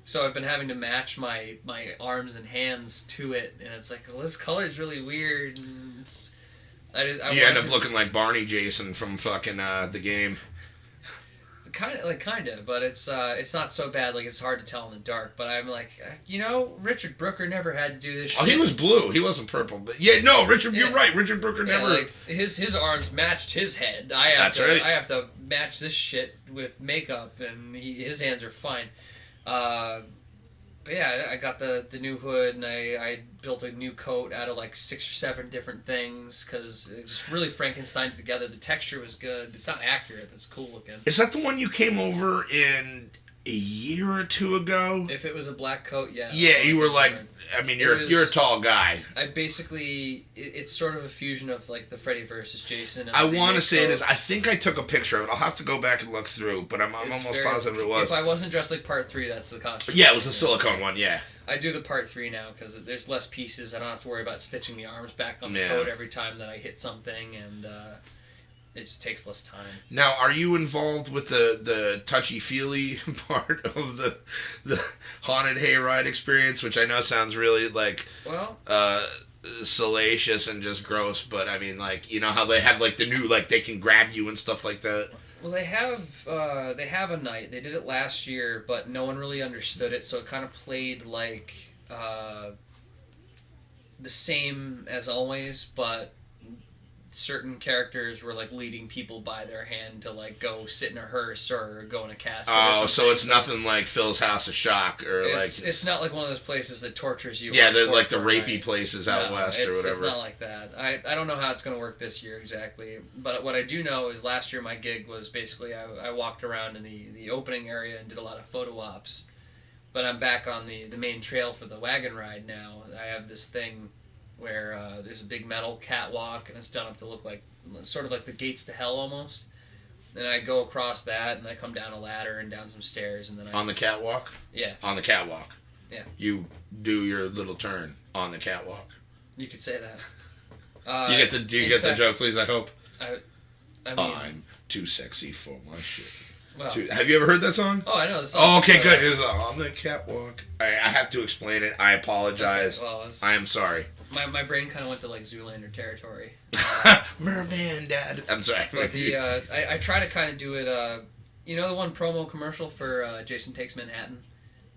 So I've been having to match my arms and hands to it, and it's like, well, this color is really weird. And you end up looking like Barney Jason from fucking the game. Kind of, but it's not so bad. Like, it's hard to tell in the dark. But I'm like, Richard Brooker never had to do this shit. Oh, he was blue. He wasn't purple. But Richard, you're right. Richard Brooker never. Like, his arms matched his head. I have to match this shit with makeup, and his hands are fine. But yeah, I got the new hood, and I built a new coat out of like 6 or 7 different things, because it just really Frankensteined together. The texture was good. It's not accurate, but it's cool looking. Is that the one you came over in a year or two ago? If it was a black coat, yeah. Yeah, you were like, I mean, you're a tall guy. I basically, it's sort of a fusion of like the Freddy versus Jason. And I want to say it is. I think I took a picture of it. I'll have to go back and look through, but I'm almost positive it was. If I wasn't dressed like part 3, that's the costume. Yeah, it was the silicone one. Yeah. I do the part 3 now because there's less pieces. I don't have to worry about stitching the arms back on the coat every time that I hit something, and it just takes less time. Now, are you involved with the touchy-feely part of the haunted hayride experience, which I know sounds really, like, Well, salacious and just gross, but I mean, like, you know how they have, like, the new, like, they can grab you and stuff like that? well, they have a night. They did it last year, but no one really understood it, so it kind of played like the same as always, but certain characters were like leading people by their hand to like go sit in a hearse or go in a casket. Oh, so it's nothing like Phil's House of Shock or it's not like one of those places that tortures you. Yeah, they're like the rapey places out west or whatever. It's not like that. I don't know how it's going to work this year exactly, but what I do know is last year my gig was basically I walked around in the opening area and did a lot of photo ops, but I'm back on the main trail for the wagon ride now. I have this thing where there's a big metal catwalk, and it's done up to look like sort of like the gates to hell almost. Then I go across that, and I come down a ladder and down some stairs, and then on the catwalk. Yeah. On the catwalk. Yeah. You do your little turn on the catwalk. You could say that. You get the joke, please? I hope. I mean, I'm too sexy for my shit. Well, Have you ever heard that song? Oh, I know the song. Oh, okay, good. It's on the catwalk. I have to explain it. I apologize. Okay, well, I am sorry. My brain kind of went to like Zoolander territory. Merman, Dad. I'm sorry. But I try to kind of do it. You know the one promo commercial for Jason Takes Manhattan,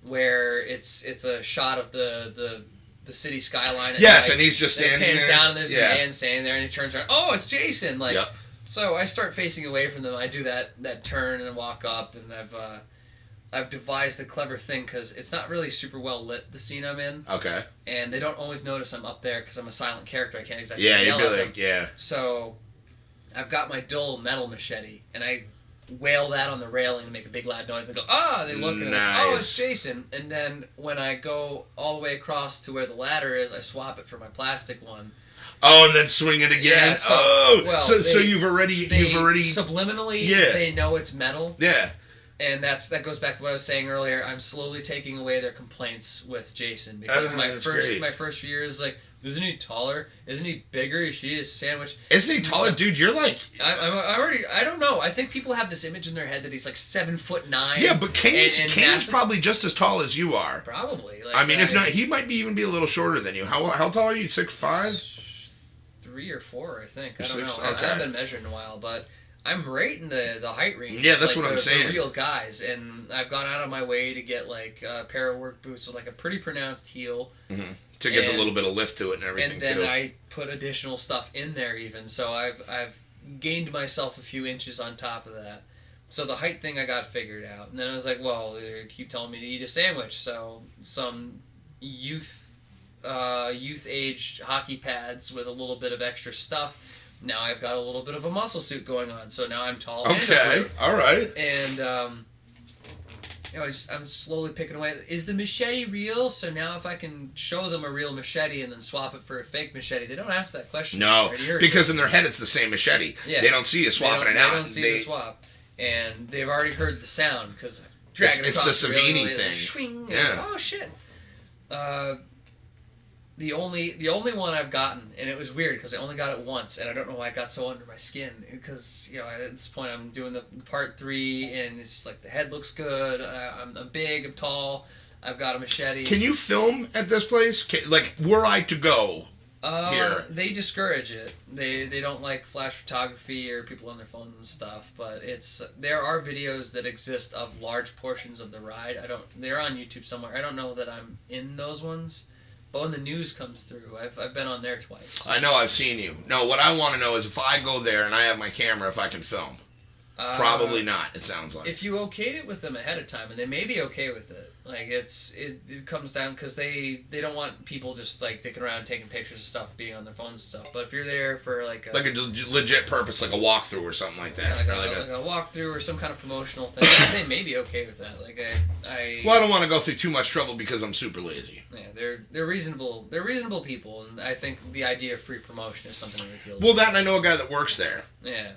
where it's a shot of the city skyline. Yes, and he's just standing pans there. down, and there's a man standing there, and he turns around. Oh, it's Jason! Like, yep. So I start facing away from them. I do that turn and walk up, and I've devised a clever thing because it's not really super well lit, the scene I'm in. Okay. And they don't always notice I'm up there because I'm a silent character. I can't exactly yell at them. yeah. So I've got my dull metal machete, and I wail that on the railing and make a big loud noise and go, they look and it's, oh, it's Jason. And then when I go all the way across to where the ladder is, I swap it for my plastic one. Oh, and then swing it again. Yeah, so you've already subliminally they know it's metal. Yeah. And that goes back to what I was saying earlier. I'm slowly taking away their complaints with Jason because my first few years like, isn't he taller? Isn't he bigger? Is she a sandwich? Isn't he taller, dude? You're like I don't know. I think people have this image in their head that he's like 7'9". Yeah, but Kane's probably just as tall as you are. Probably. Like, I mean, if not, he might even be a little shorter than you. How tall are you? 6'5"? 3 or 4, I think. I don't Six, know. okay. I haven't been measuring in a while, but I'm right in the height range. Yeah, that's like what I'm saying. The real guys, and I've gone out of my way to get like a pair of work boots with like a pretty pronounced heel. Mm-hmm. To get a little bit of lift to it and everything. And then I put additional stuff in there even, so I've gained myself a few inches on top of that. So the height thing I got figured out, and then I was like, well, they keep telling me to eat a sandwich, so some youth-aged hockey pads with a little bit of extra stuff. Now I've got a little bit of a muscle suit going on, so now I'm tall. Okay, all right. And I'm slowly picking away. Is the machete real? So now if I can show them a real machete and then swap it for a fake machete, they don't ask that question. No, because in their head it's the same machete. Yeah. They don't see you swapping it out. They don't see the swap, and they've already heard the sound because dragging it's across the Savini thing. Swing, yeah. Like, oh shit. The only one I've gotten, and it was weird because I only got it once, and I don't know why it got so under my skin. Because at this point I'm doing the part 3, and it's just like the head looks good. I'm big, I'm tall. I've got a machete. Can you film at this place? Were I to go here? They discourage it. They don't like flash photography or people on their phones and stuff. But there are videos that exist of large portions of the ride. They're on YouTube somewhere. I don't know that I'm in those ones. But when the news comes through, I've been on there twice. I know, I've seen you. No, what I want to know is if I go there and I have my camera, if I can film. Probably not, it sounds like. If you okayed it with them ahead of time, and they may be okay with it, like it comes down because they don't want people just like dicking around taking pictures of stuff, being on their phones and stuff. But if you're there for like a legit purpose, like a walkthrough or something like that, like a walkthrough or some kind of promotional thing, they may be okay with that. Like I don't want to go through too much trouble because I'm super lazy. Yeah, they're reasonable. They're reasonable people, and I think the idea of free promotion is something that appeals. Well, that and I know a guy that works there. Yeah.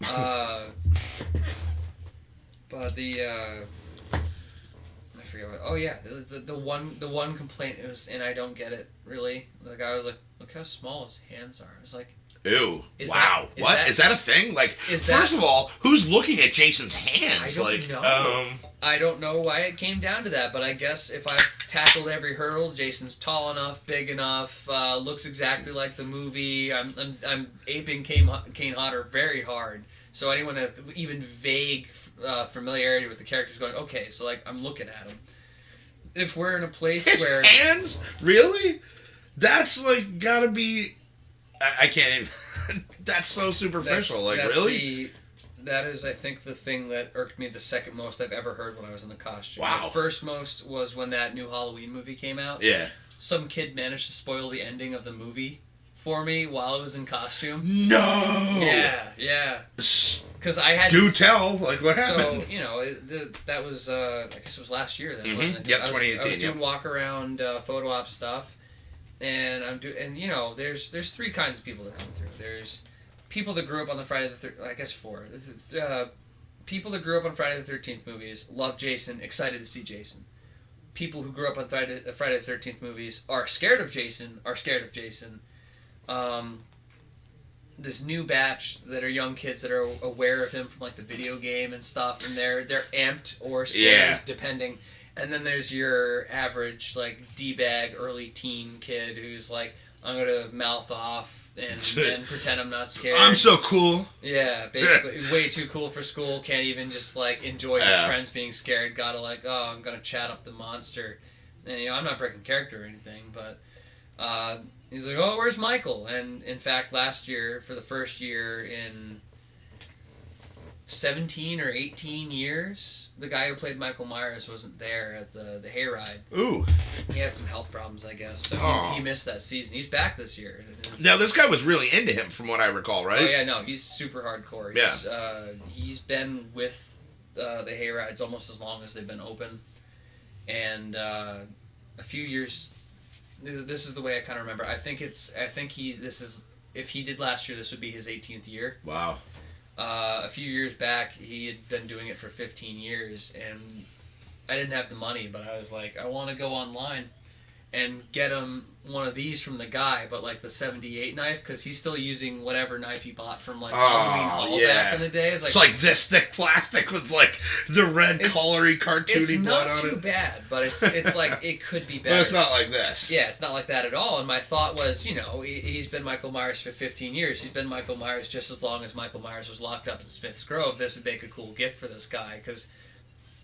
But I forget what. Oh yeah, the one complaint was, and I don't get it really. The guy was like, look how small his hands are. It's like, ew. Is Wow. that- Is that a thing? Like, first of all, who's looking at Jason's hands? I don't know. I don't know why it came down to that, but I guess if I tackled every hurdle, Jason's tall enough, big enough, looks exactly like the movie. I'm aping Kane Hodder very hard. So anyone with even vague familiarity with the character's going, okay, so like I'm looking at him. If we're in a place His where hands? Really? That's like gotta be. I can't even. That's so superficial. Really? That is, I think, the thing that irked me the second most I've ever heard when I was in the costume. Wow. The first most was when that new Halloween movie came out. Yeah. Some kid managed to spoil the ending of the movie for me while I was in costume. No. Yeah. Because I had. Do tell, like what happened? So that was I guess it was last year then. Wasn't it? Yep, 2018. I was doing yep. walk around photo op stuff, and there's three kinds of people that come through. There's people that grew up on the Friday the 13th, I guess four. People that grew up on Friday the 13th movies love Jason, excited to see Jason. People who grew up on Friday the 13th movies are scared of Jason. This new batch that are young kids that are aware of him from like the video game and stuff, and they're amped or scared depending. And then there's your average like D-bag early teen kid who's like, I'm gonna mouth off and pretend I'm not scared. I'm so cool. Yeah, basically way too cool for school. Can't even just like enjoy his friends being scared. Gotta like, oh, I'm gonna chat up the monster. And I'm not breaking character or anything, but he's like, oh, where's Michael? And in fact, last year, for the first year in 17 or 18 years, the guy who played Michael Myers wasn't there at the hayride. Ooh. He had some health problems, I guess, so he missed that season. He's back this year. Now, this guy was really into him, from what I recall, right? Oh, yeah, no, he's super hardcore. He's been with the hayrides almost as long as they've been open. And a few years... This is the way I kind of remember. If he did last year, this would be his 18th year. Wow. A few years back, he had been doing it for 15 years, and I didn't have the money, but I was like, I want to go online and get him one of these from the guy, but like the 78 knife, because he's still using whatever knife he bought from like Halloween Hall back in the day. It's like this thick plastic with like the red colory cartoony blood on it. It's not too bad, but it's like it could be better. But it's not like this. Yeah, it's not like that at all. And my thought was, he's been Michael Myers for 15 years. He's been Michael Myers just as long as Michael Myers was locked up in Smith's Grove. This would make a cool gift for this guy, because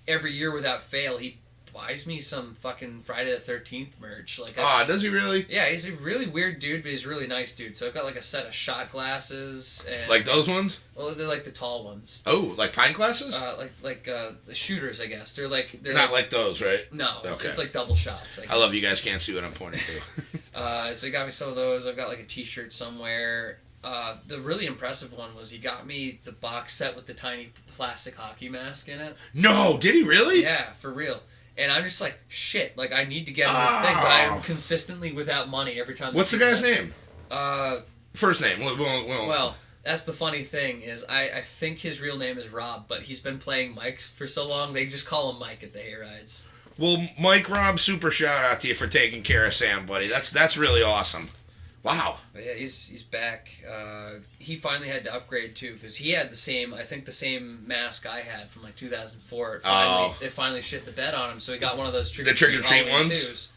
every year without fail, he buys me some fucking Friday the 13th merch. Does he really? Yeah, he's a really weird dude, but he's a really nice dude. So I've got like a set of shot glasses. And, like those ones? Well, they're like the tall ones. Oh, like pint glasses? Like the shooters, I guess. They're not like those, right? No, it's like double shots. I love you guys can't see what I'm pointing to. So he got me some of those. I've got like a t-shirt somewhere. The really impressive one was he got me the box set with the tiny plastic hockey mask in it. No, did he really? Yeah, for real. And I'm just like, shit, like I need to get him this thing, but I'm consistently without money every time. What's the guy's name? First name. Well, that's the funny thing is I think his real name is Rob, but he's been playing Mike for so long, they just call him Mike at the hayrides. Well, Mike Rob, super shout out to you for taking care of Sam, buddy. That's really awesome. Wow. But yeah, he's back. He finally had to upgrade too, because he had the same mask I had from like 2004. It finally shit the bed on him, so he got one of those trick or treat ones. Twos.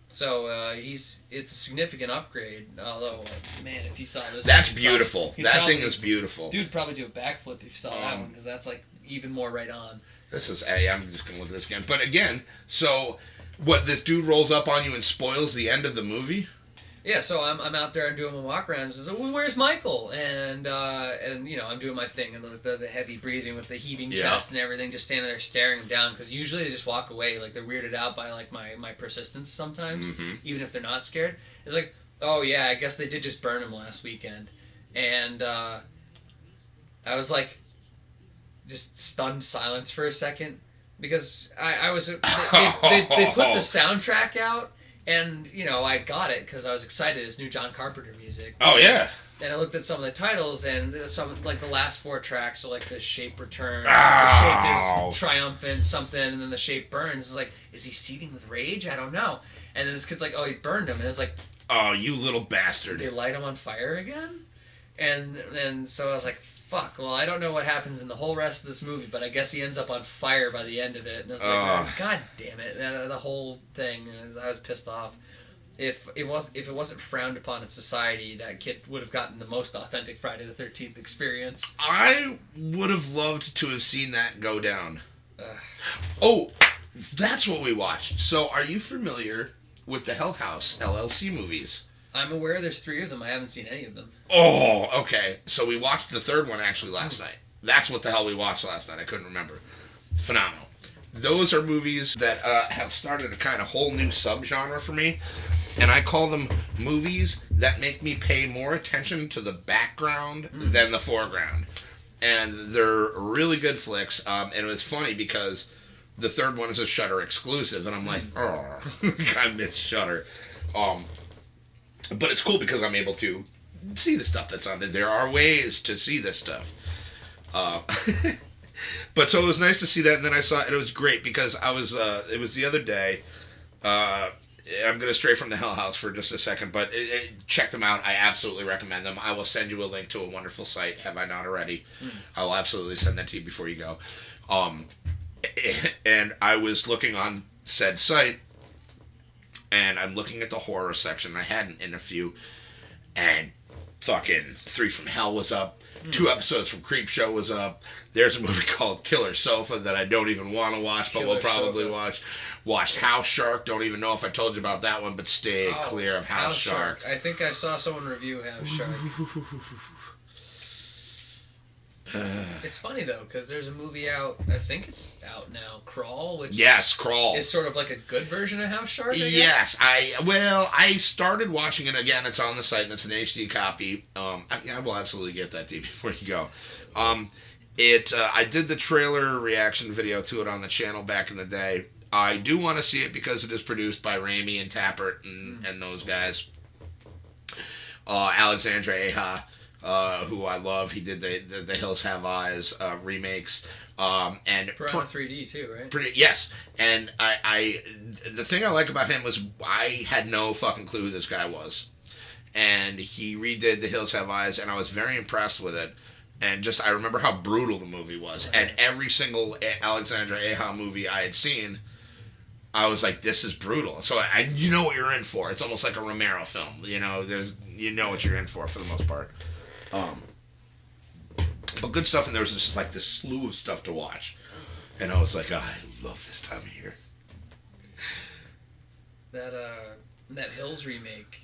So it's a significant upgrade. Although, man, if you saw this, that's beautiful. That thing is beautiful. Dude, probably do a backflip if you saw that one, because that's like even more right on. I'm just gonna look at this again. But again, so what? This dude rolls up on you and spoils the end of the movie. Yeah, so I'm out there, I'm doing my walk arounds, and so, well, where's Michael? And I'm doing my thing, and the heavy breathing with the heaving chest and everything, just standing there staring him down, because usually they just walk away, like they're weirded out by like my persistence sometimes, even if they're not scared. It's like, oh yeah, I guess they did just burn him last weekend. And I was like, just stunned silence for a second, because I was, they put the soundtrack out. And, I got it because I was excited. It's new John Carpenter music. Oh, yeah. And I looked at some of the titles, and some, like, the last four tracks, so, like, The Shape Returns, The Shape is triumphant, something, and then The Shape Burns. It's like, is he seething with rage? I don't know. And then this kid's like, oh, he burned him. And it's like, Oh, you little bastard. They light him on fire again? And so I was like, fuck, well, I don't know what happens in the whole rest of this movie, but I guess he ends up on fire by the end of it. And it's like, oh, God damn it. The whole thing, I was pissed off. If it wasn't frowned upon in society, that kid would have gotten the most authentic Friday the 13th experience. I would have loved to have seen that go down. Oh, that's what we watched. So, are you familiar with the Hell House LLC movies? I'm aware there's 3 of them. I haven't seen any of them. Oh, okay. So we watched the 3rd one actually last night. That's what the hell we watched last night. I couldn't remember. Phenomenal. Those are movies that have started a kind of whole new subgenre for me. And I call them movies that make me pay more attention to the background than the foreground. And they're really good flicks. And it was funny because the 3rd one is a Shudder exclusive. And I'm like, oh, I miss Shudder. But it's cool because I'm able to see the stuff that's on there. There are ways to see this stuff. But so it was nice to see that. And then I saw it. It was great because it was the other day. I'm going to stray from the Hell House for just a second, but check them out. I absolutely recommend them. I will send you a link to a wonderful site. Have I not already? I will absolutely send that to you before you go. And I was looking on said site, and I'm looking at the horror section. I hadn't in a few, and fucking 3 from Hell was up. 2 episodes from Creepshow was up. There's a movie called Killer Sofa that I don't even want to watch, but we'll probably watch. Watched House Shark. Don't even know if I told you about that one, but stay clear of House Shark. I think I saw someone review House Shark. It's funny though, because there's a movie out. I think it's out now. Crawl, which Crawl is sort of like a good version of House Shark. Yes, I started watching it again. It's on the site and it's an HD copy. I will absolutely get that to you before you go. I did the trailer reaction video to it on the channel back in the day. I do want to see it because it is produced by Raimi and Tappert and those guys. Alexandre Aja. Who I love. He did the Hills Have Eyes remakes. And Piranha 3D too, right? Yes. And I the thing I like about him was I had no fucking clue who this guy was. And he redid The Hills Have Eyes, and I was very impressed with it. And just, I remember how brutal the movie was. And every single Alexandre Aja movie I had seen, I was like, this is brutal. So you know what you're in for. It's almost like a Romero film. You know what you're in for the most part. But good stuff, and there was just like this slew of stuff to watch, and I was like, I love this time of year. That Hills remake,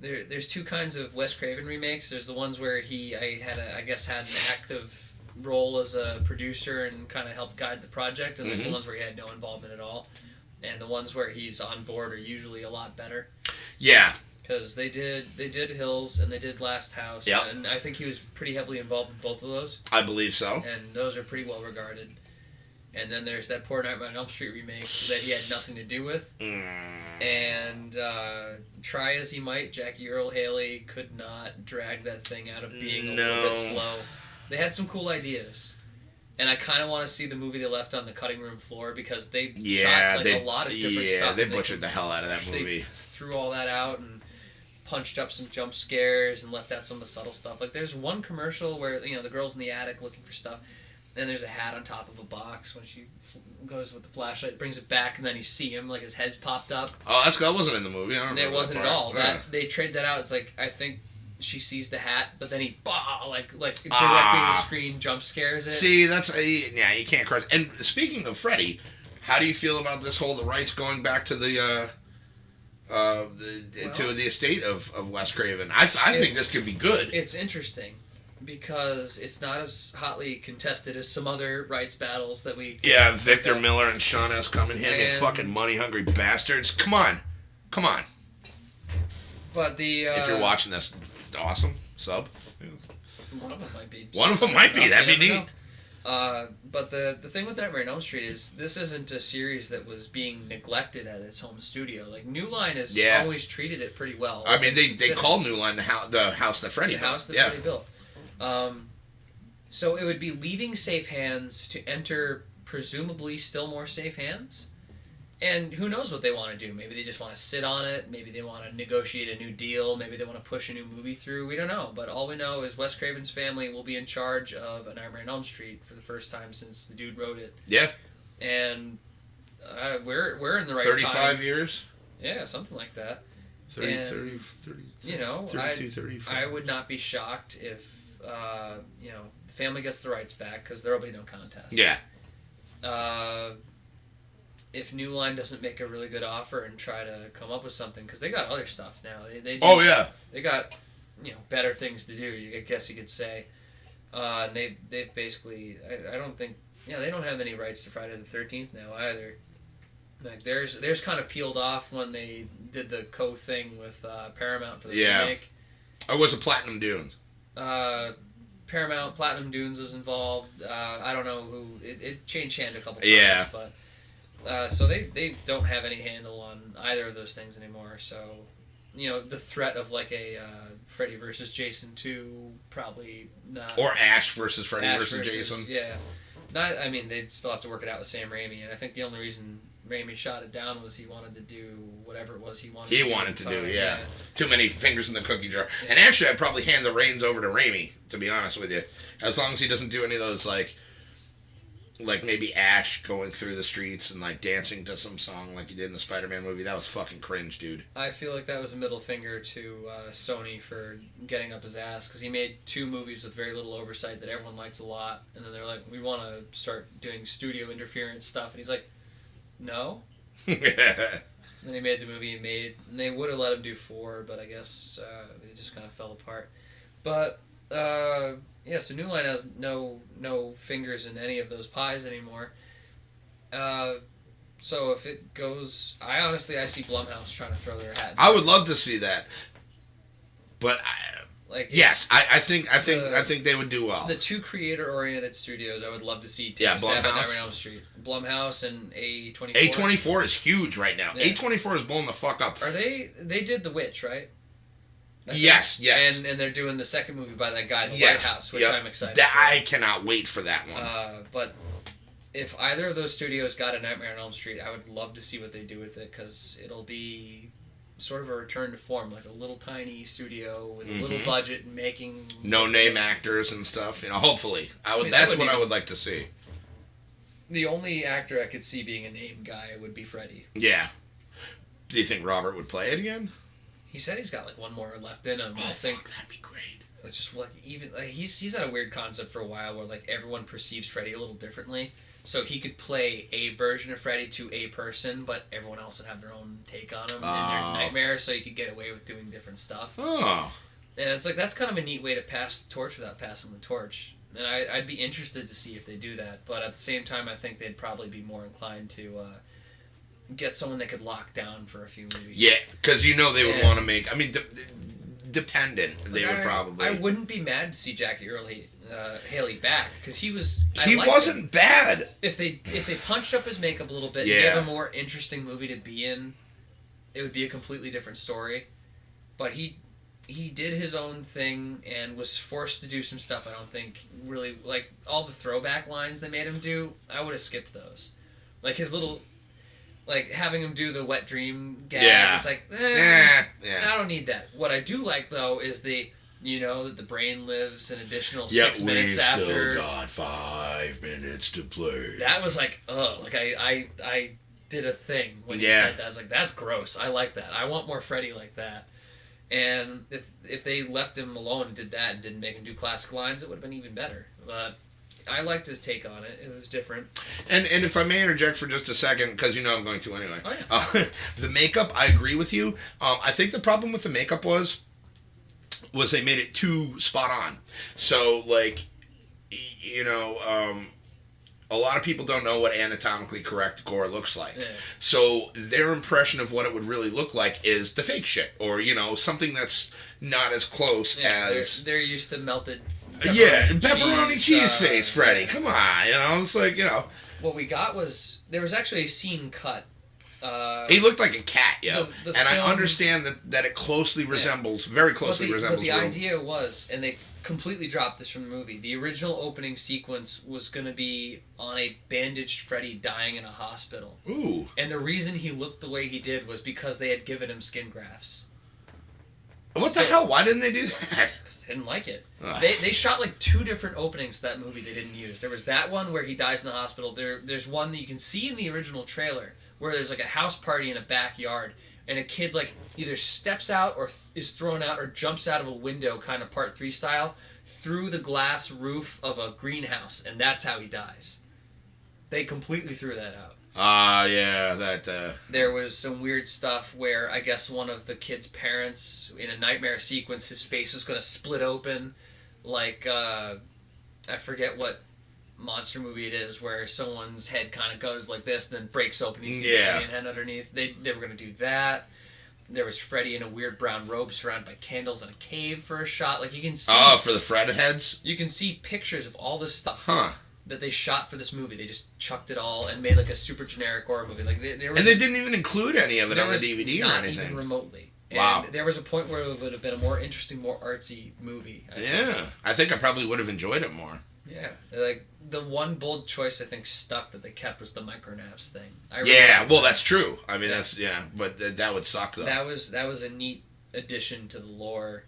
there's 2 kinds of Wes Craven remakes. There's the ones where I had an active role as a producer and kind of helped guide the project, and there's the ones where he had no involvement at all, and the ones where he's on board are usually a lot better. Yeah. Because they did Hills and they did Last House, and I think he was pretty heavily involved in both of those. I believe so. And those are pretty well regarded. And then there's that Poor Nightmare on Elm Street remake that he had nothing to do with. And try as he might, Jackie Earle Haley could not drag that thing out of being a little bit slow. They had some cool ideas. And I kind of want to see the movie they left on the cutting room floor because they shot a lot of different stuff. Yeah, they butchered the hell out of that movie. They threw all that out and punched up some jump scares and left out some of the subtle stuff. Like there's one commercial where the girl's in the attic looking for stuff, and there's a hat on top of a box. When she goes with the flashlight, brings it back, and then you see him like his head's popped up. Oh, that wasn't in the movie. I don't know. It wasn't at all. That they trade that out. It's like I think she sees the hat, but then he directly to the screen jump scares it. See, that's you can't cross. And speaking of Freddy, how do you feel about this whole the rights going back to the estate of Wes Craven? I think this could be good. It's interesting because it's not as hotly contested as some other rights battles that we... Yeah, Victor Miller and Sean S. Cunningham, you fucking money-hungry bastards. Come on. But if you're watching this, awesome. Sub. One of them might be. That'd be neat. But the thing with Nightmare on Elm Street is this isn't a series that was being neglected at its home studio. Like New Line has always treated it pretty well. I mean, they called New Line the house that Freddy built. The house that Freddy built. So it would be leaving safe hands to enter presumably still more safe hands. And who knows what they want to do? Maybe they just want to sit on it. Maybe they want to negotiate a new deal. Maybe they want to push a new movie through. We don't know. But all we know is Wes Craven's family will be in charge of A Nightmare on Elm Street for the first time since the dude wrote it. Yeah. And we're in the right 35 time. years? Yeah, something like that. 30, And, 30, 30, you know, 32, 35. I would not be shocked if, you know, the family gets the rights back because there will be no contest. Yeah. If New Line doesn't make a really good offer and try to come up with something, because they got other stuff now. Oh, yeah. They got, you know, better things to do, I guess you could say. And they've basically, I don't think, yeah, they don't have any rights to Friday the 13th now either. Like, theirs kind of peeled off when they did the thing with Paramount for the remake. Or was it Platinum Dunes? Paramount, Platinum Dunes was involved. I don't know who, it changed hand a couple times, Yeah. but... so they don't have any handle on either of those things anymore. So, you know, the threat of like a Freddy versus Jason 2 probably not. Or Ash versus Freddy versus Jason. Yeah. Not. I mean, they'd still have to work it out with Sam Raimi, and I think the only reason Raimi shot it down was he wanted to do whatever it was he wanted. He wanted to do, yeah. Too many fingers in the cookie jar. Yeah. And actually, I'd probably hand the reins over to Raimi, to be honest with you, as long as he doesn't do any of those like maybe Ash going through the streets and like dancing to some song like he did in the Spider-Man movie. That was fucking cringe, dude. I feel like that was a middle finger to Sony for getting up his ass, because he made 2 movies with very little oversight that everyone likes a lot, and then they're like, we want to start doing studio interference stuff, and he's like, no. Then he made the movie he made, and they would have let him do 4, but I guess they just kind of fell apart. But yeah, so New Line has no fingers in any of those pies anymore. So if it goes, I see Blumhouse trying to throw their hat. I would love to see that, but yes, I think they would do well. The 2 creator-oriented studios, I would love to see. Yeah, Blumhouse. Nightmare on Elm Street, Blumhouse, and A24. A24 is huge right now. Yeah. A24 is blowing the fuck up. Are they? They did The Witch, right? Yes. And they're doing the second movie by that guy, The White House, which I'm excited for. I cannot wait for that one. But if either of those studios got a Nightmare on Elm Street, I would love to see what they do with it, because it'll be sort of a return to form, like a little tiny studio with a little budget and making... No-name actors and stuff, you know, hopefully. That's what I would like to see. The only actor I could see being a name guy would be Freddy. Yeah. Do you think Robert would play it again? He said he's got like one more left in him. Oh, I think that'd be great. It's just like he's had a weird concept for a while where like everyone perceives Freddy a little differently. So he could play a version of Freddy to a person, but everyone else would have their own take on him in their nightmare. So you could get away with doing different stuff. Oh. And it's like that's kind of a neat way to pass the torch without passing the torch. And I'd be interested to see if they do that. But at the same time, I think they'd probably be more inclined to get someone they could lock down for a few movies. Yeah, because you know they would want to make... I mean, dependent, they would probably... I wouldn't be mad to see Jackie Haley back, because he was... He wasn't bad. If they punched up his makeup a little bit and gave a more interesting movie to be in, it would be a completely different story. But he did his own thing and was forced to do some stuff I don't think really... Like, all the throwback lines they made him do, I would have skipped those. Like, his little... Like, having him do the wet dream gag, it's like, I don't need that. What I do like, though, is that the brain lives an additional 6 minutes after. Still got 5 minutes to play. That was like, like, I did a thing when you said that. I was like, that's gross. I like that. I want more Freddy like that. And if they left him alone and did that and didn't make him do classic lines, it would have been even better. But... I liked his take on it. It was different. And if I may interject for just a second, because you know I'm going to anyway. Oh, yeah. The makeup, I agree with you. I think the problem with the makeup was they made it too spot on. So, like, a lot of people don't know what anatomically correct gore looks like. Yeah. So their impression of what it would really look like is the fake shit, or, something that's not as close as... They're used to melted... pepperoni cheese face, Freddy. Come on, it's like, What we got was... There was actually a scene cut He looked like a cat, yeah. The and I film- understand that it closely resembles, very closely resembles. But the Room. idea was, and they completely dropped this from the movie, the original opening sequence was going to be on a bandaged Freddy dying in a hospital. Ooh. And the reason he looked the way he did was because they had given him skin grafts. What the hell? Why didn't they do that? Because they didn't like it. Ugh. They shot like 2 different openings to that movie they didn't use. There was that one where he dies in the hospital. There's one that you can see in the original trailer where there's like a house party in a backyard and a kid like either steps out or is thrown out or jumps out of a window, kind of Part 3 style, through the glass roof of a greenhouse, and that's how he dies. They completely threw that out. Yeah, that... There was some weird stuff where I guess one of the kid's parents, in a nightmare sequence, his face was going to split open. Like, I forget what monster movie it is, where someone's head kind of goes like this and then breaks open. You see the alien head underneath. They were going to do that. There was Freddy in a weird brown robe surrounded by candles in a cave for a shot. Like, you can see... Oh, for the Fred heads? You can see pictures of all this stuff. Huh. That they shot for this movie. They just chucked it all and made like a super generic horror movie. Like there was, and they didn't even include any of it on the DVD or anything. Not even remotely. Wow. And there was a point where it would have been a more interesting, more artsy movie. I think I probably would have enjoyed it more. Yeah. Like, the one bold choice I think stuck that they kept was the micronaps thing. That's true. I mean, but that would suck, though. That was a neat addition to the lore.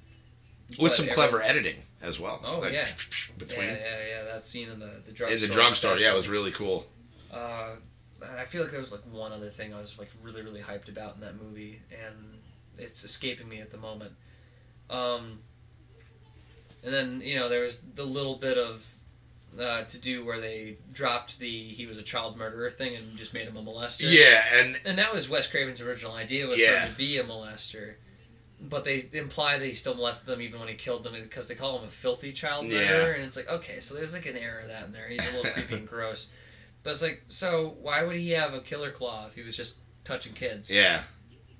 With some clever editing as well. Oh, like, yeah. Between. Yeah. That scene in the drugstore. In the drugstore, it was really cool. I feel like there was like one other thing I was like really, really hyped about in that movie, and it's escaping me at the moment. And then, there was the little bit of to do where they dropped the he was a child murderer thing and just made him a molester. Yeah, and that was Wes Craven's original idea, was for him to be a molester. But they imply that he still molested them even when he killed them because they call him a filthy child murderer. And it's like, okay, so there's like an error of that in there. He's a little creepy and gross. But it's like, so why would he have a killer claw if he was just touching kids? Yeah.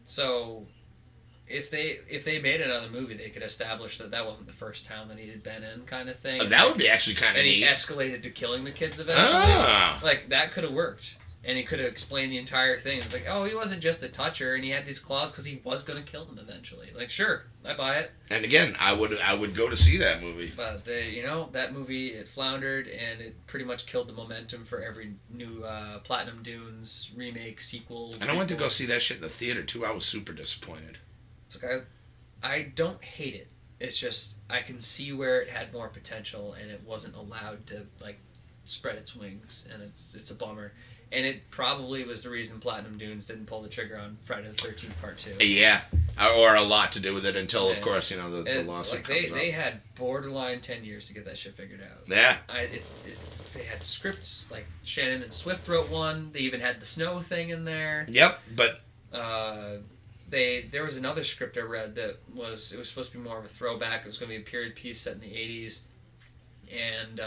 So if they made another movie, they could establish that wasn't the first town that he had been in, kind of thing. That would be actually kind of neat. And he escalated to killing the kids eventually. Like, that could have worked. And he could have explained the entire thing. It's like, oh, he wasn't just a toucher, and he had these claws because he was going to kill them eventually. Like, sure, I buy it. And again, I would go to see that movie. But that movie, it floundered, and it pretty much killed the momentum for every new Platinum Dunes remake, sequel. And I went to go see that shit in the theater too. I was super disappointed. It's like I don't hate it. It's just I can see where it had more potential, and it wasn't allowed to like spread its wings, and it's a bummer. And it probably was the reason Platinum Dunes didn't pull the trigger on Friday the 13th Part 2. Yeah, or a lot to do with it until, of course, the lawsuit comes they had borderline 10 years to get that shit figured out. Yeah. They had scripts, like Shannon and Swift wrote one. They even had the snow thing in there. Yep, but... there was another script I read that it was supposed to be more of a throwback. It was going to be a period piece set in the 80s. And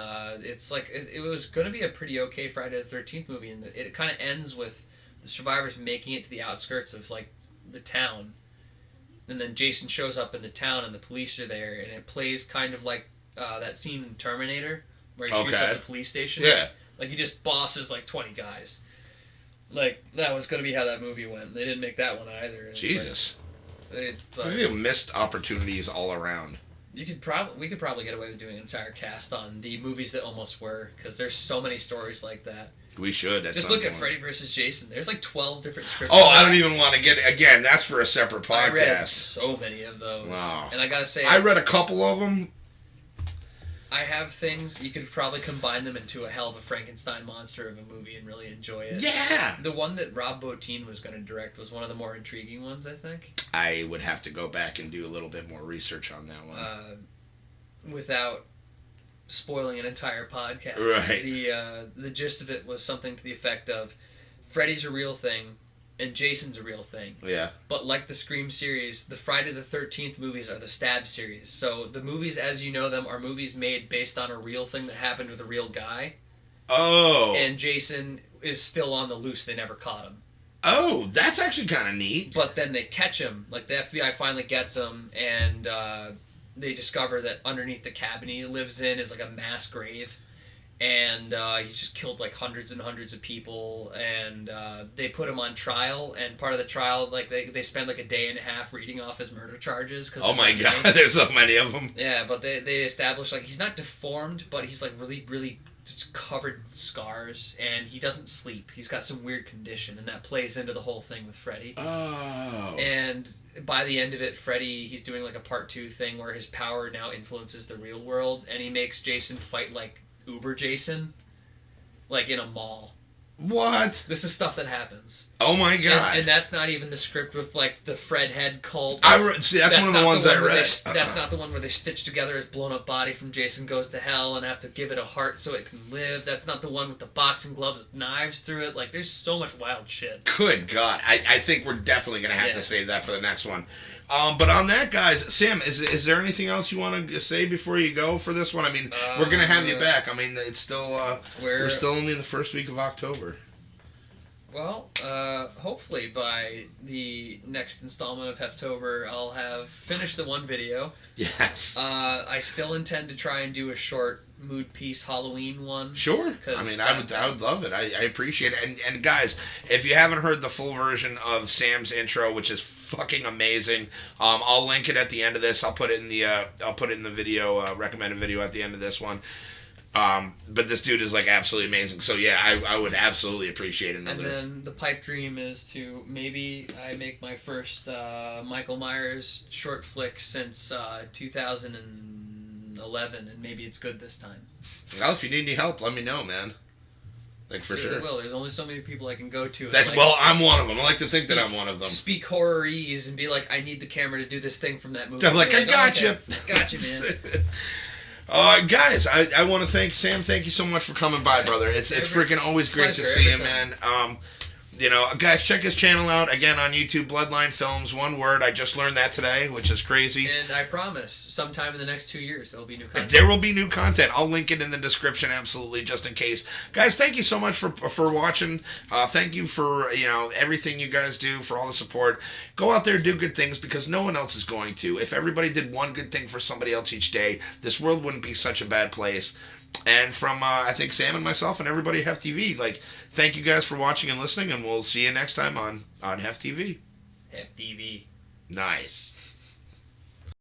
it's like it was going to be a pretty okay Friday the 13th movie, and it kind of ends with the survivors making it to the outskirts of like the town, and then Jason shows up in the town and the police are there, and it plays kind of like that scene in Terminator where he shoots up the police station. Yeah, like he just bosses like 20 guys. Like that was going to be how that movie went. They didn't make that one either. Jesus, I feel missed opportunities all around. We could probably get away with doing an entire cast on the movies that almost were, because there's so many stories like that. We should. Just look at Freddy vs. Jason. There's like 12 different scripts. Oh, I don't even want to get again. That's for a separate podcast. I read so many of those, and I gotta say, I read a couple of them. I have things you could probably combine them into a hell of a Frankenstein monster of a movie and really enjoy it. Yeah. The one that Rob Bottin was going to direct was one of the more intriguing ones, I think. I would have to go back and do a little bit more research on that one. Without spoiling an entire podcast. Right. The gist of it was something to the effect of Freddy's a real thing and Jason's a real thing. Yeah. But like the Scream series, the Friday the 13th movies are the Stab series. So the movies as you know them are movies made based on a real thing that happened with a real guy. Oh. And Jason is still on the loose. They never caught him. Oh, that's actually kind of neat. But then they catch him. Like the FBI finally gets him, and they discover that underneath the cabin he lives in is like a mass grave. and he's just killed like hundreds and hundreds of people, and they put him on trial, and part of the trial, like they spend like a day and a half reading off his murder charges. Oh my god, there's so many of them. Yeah, but they establish like he's not deformed, but he's like really just covered in scars, and he doesn't sleep. He's got some weird condition, and that plays into the whole thing with Freddy. Oh. And by the end of it, Freddy, he's doing like a part 2 thing where his power now influences the real world, and he makes Jason fight like Uber Jason, like in a mall. What? This is stuff that happens. Oh my god! And that's not even the script with like the Fred head cult. See, that's one of the ones I read. That's not the one where they stitch together his blown up body from Jason Goes to Hell and have to give it a heart so it can live. That's not the one with the boxing gloves with knives through it. Like, there's so much wild shit. Good God. I think we're definitely going to have to save that for the next one. But on that, guys, Sam, is there anything else you want to say before you go for this one? I mean, we're going to have you back. I mean, it's still we're still only in the first week of October. Well, hopefully by the next installment of HefTober, I'll have finished the one video. Yes. I still intend to try and do a short mood piece Halloween one. Sure. I mean, I would love it. I appreciate it. And guys, if you haven't heard the full version of Sam's intro, which is fucking amazing, I'll link it at the end of this. I'll put it in the video, recommended video at the end of this one. But this dude is like absolutely amazing. So yeah, I would absolutely appreciate another. And then the pipe dream is to maybe I make my first Michael Myers short flick since 2011, and maybe it's good this time. Well, if you need any help, let me know, man. Like for sure. Well, there's only so many people I can go to. I'm one of them. I like to think that I'm one of them. Speak horrorese and be like, I need the camera to do this thing from that movie. I'm like, I got you. Got you, man. Guys, I want to thank Sam. Thank you so much for coming by, brother. It's freaking always great to see you, man. Guys, check his channel out again on YouTube, BloodlineFilms. One word. I just learned that today, which is crazy. And I promise, sometime in the next 2 years, there will be new content. There will be new content. I'll link it in the description, absolutely, just in case. Guys, thank you so much for watching. Thank you for everything you guys do, for all the support. Go out there, do good things, because no one else is going to. If everybody did one good thing for somebody else each day, this world wouldn't be such a bad place. And from, I think, Sam and myself and everybody at HefTV, thank you guys for watching and listening, and we'll see you next time on HefTV. HefTV. Nice.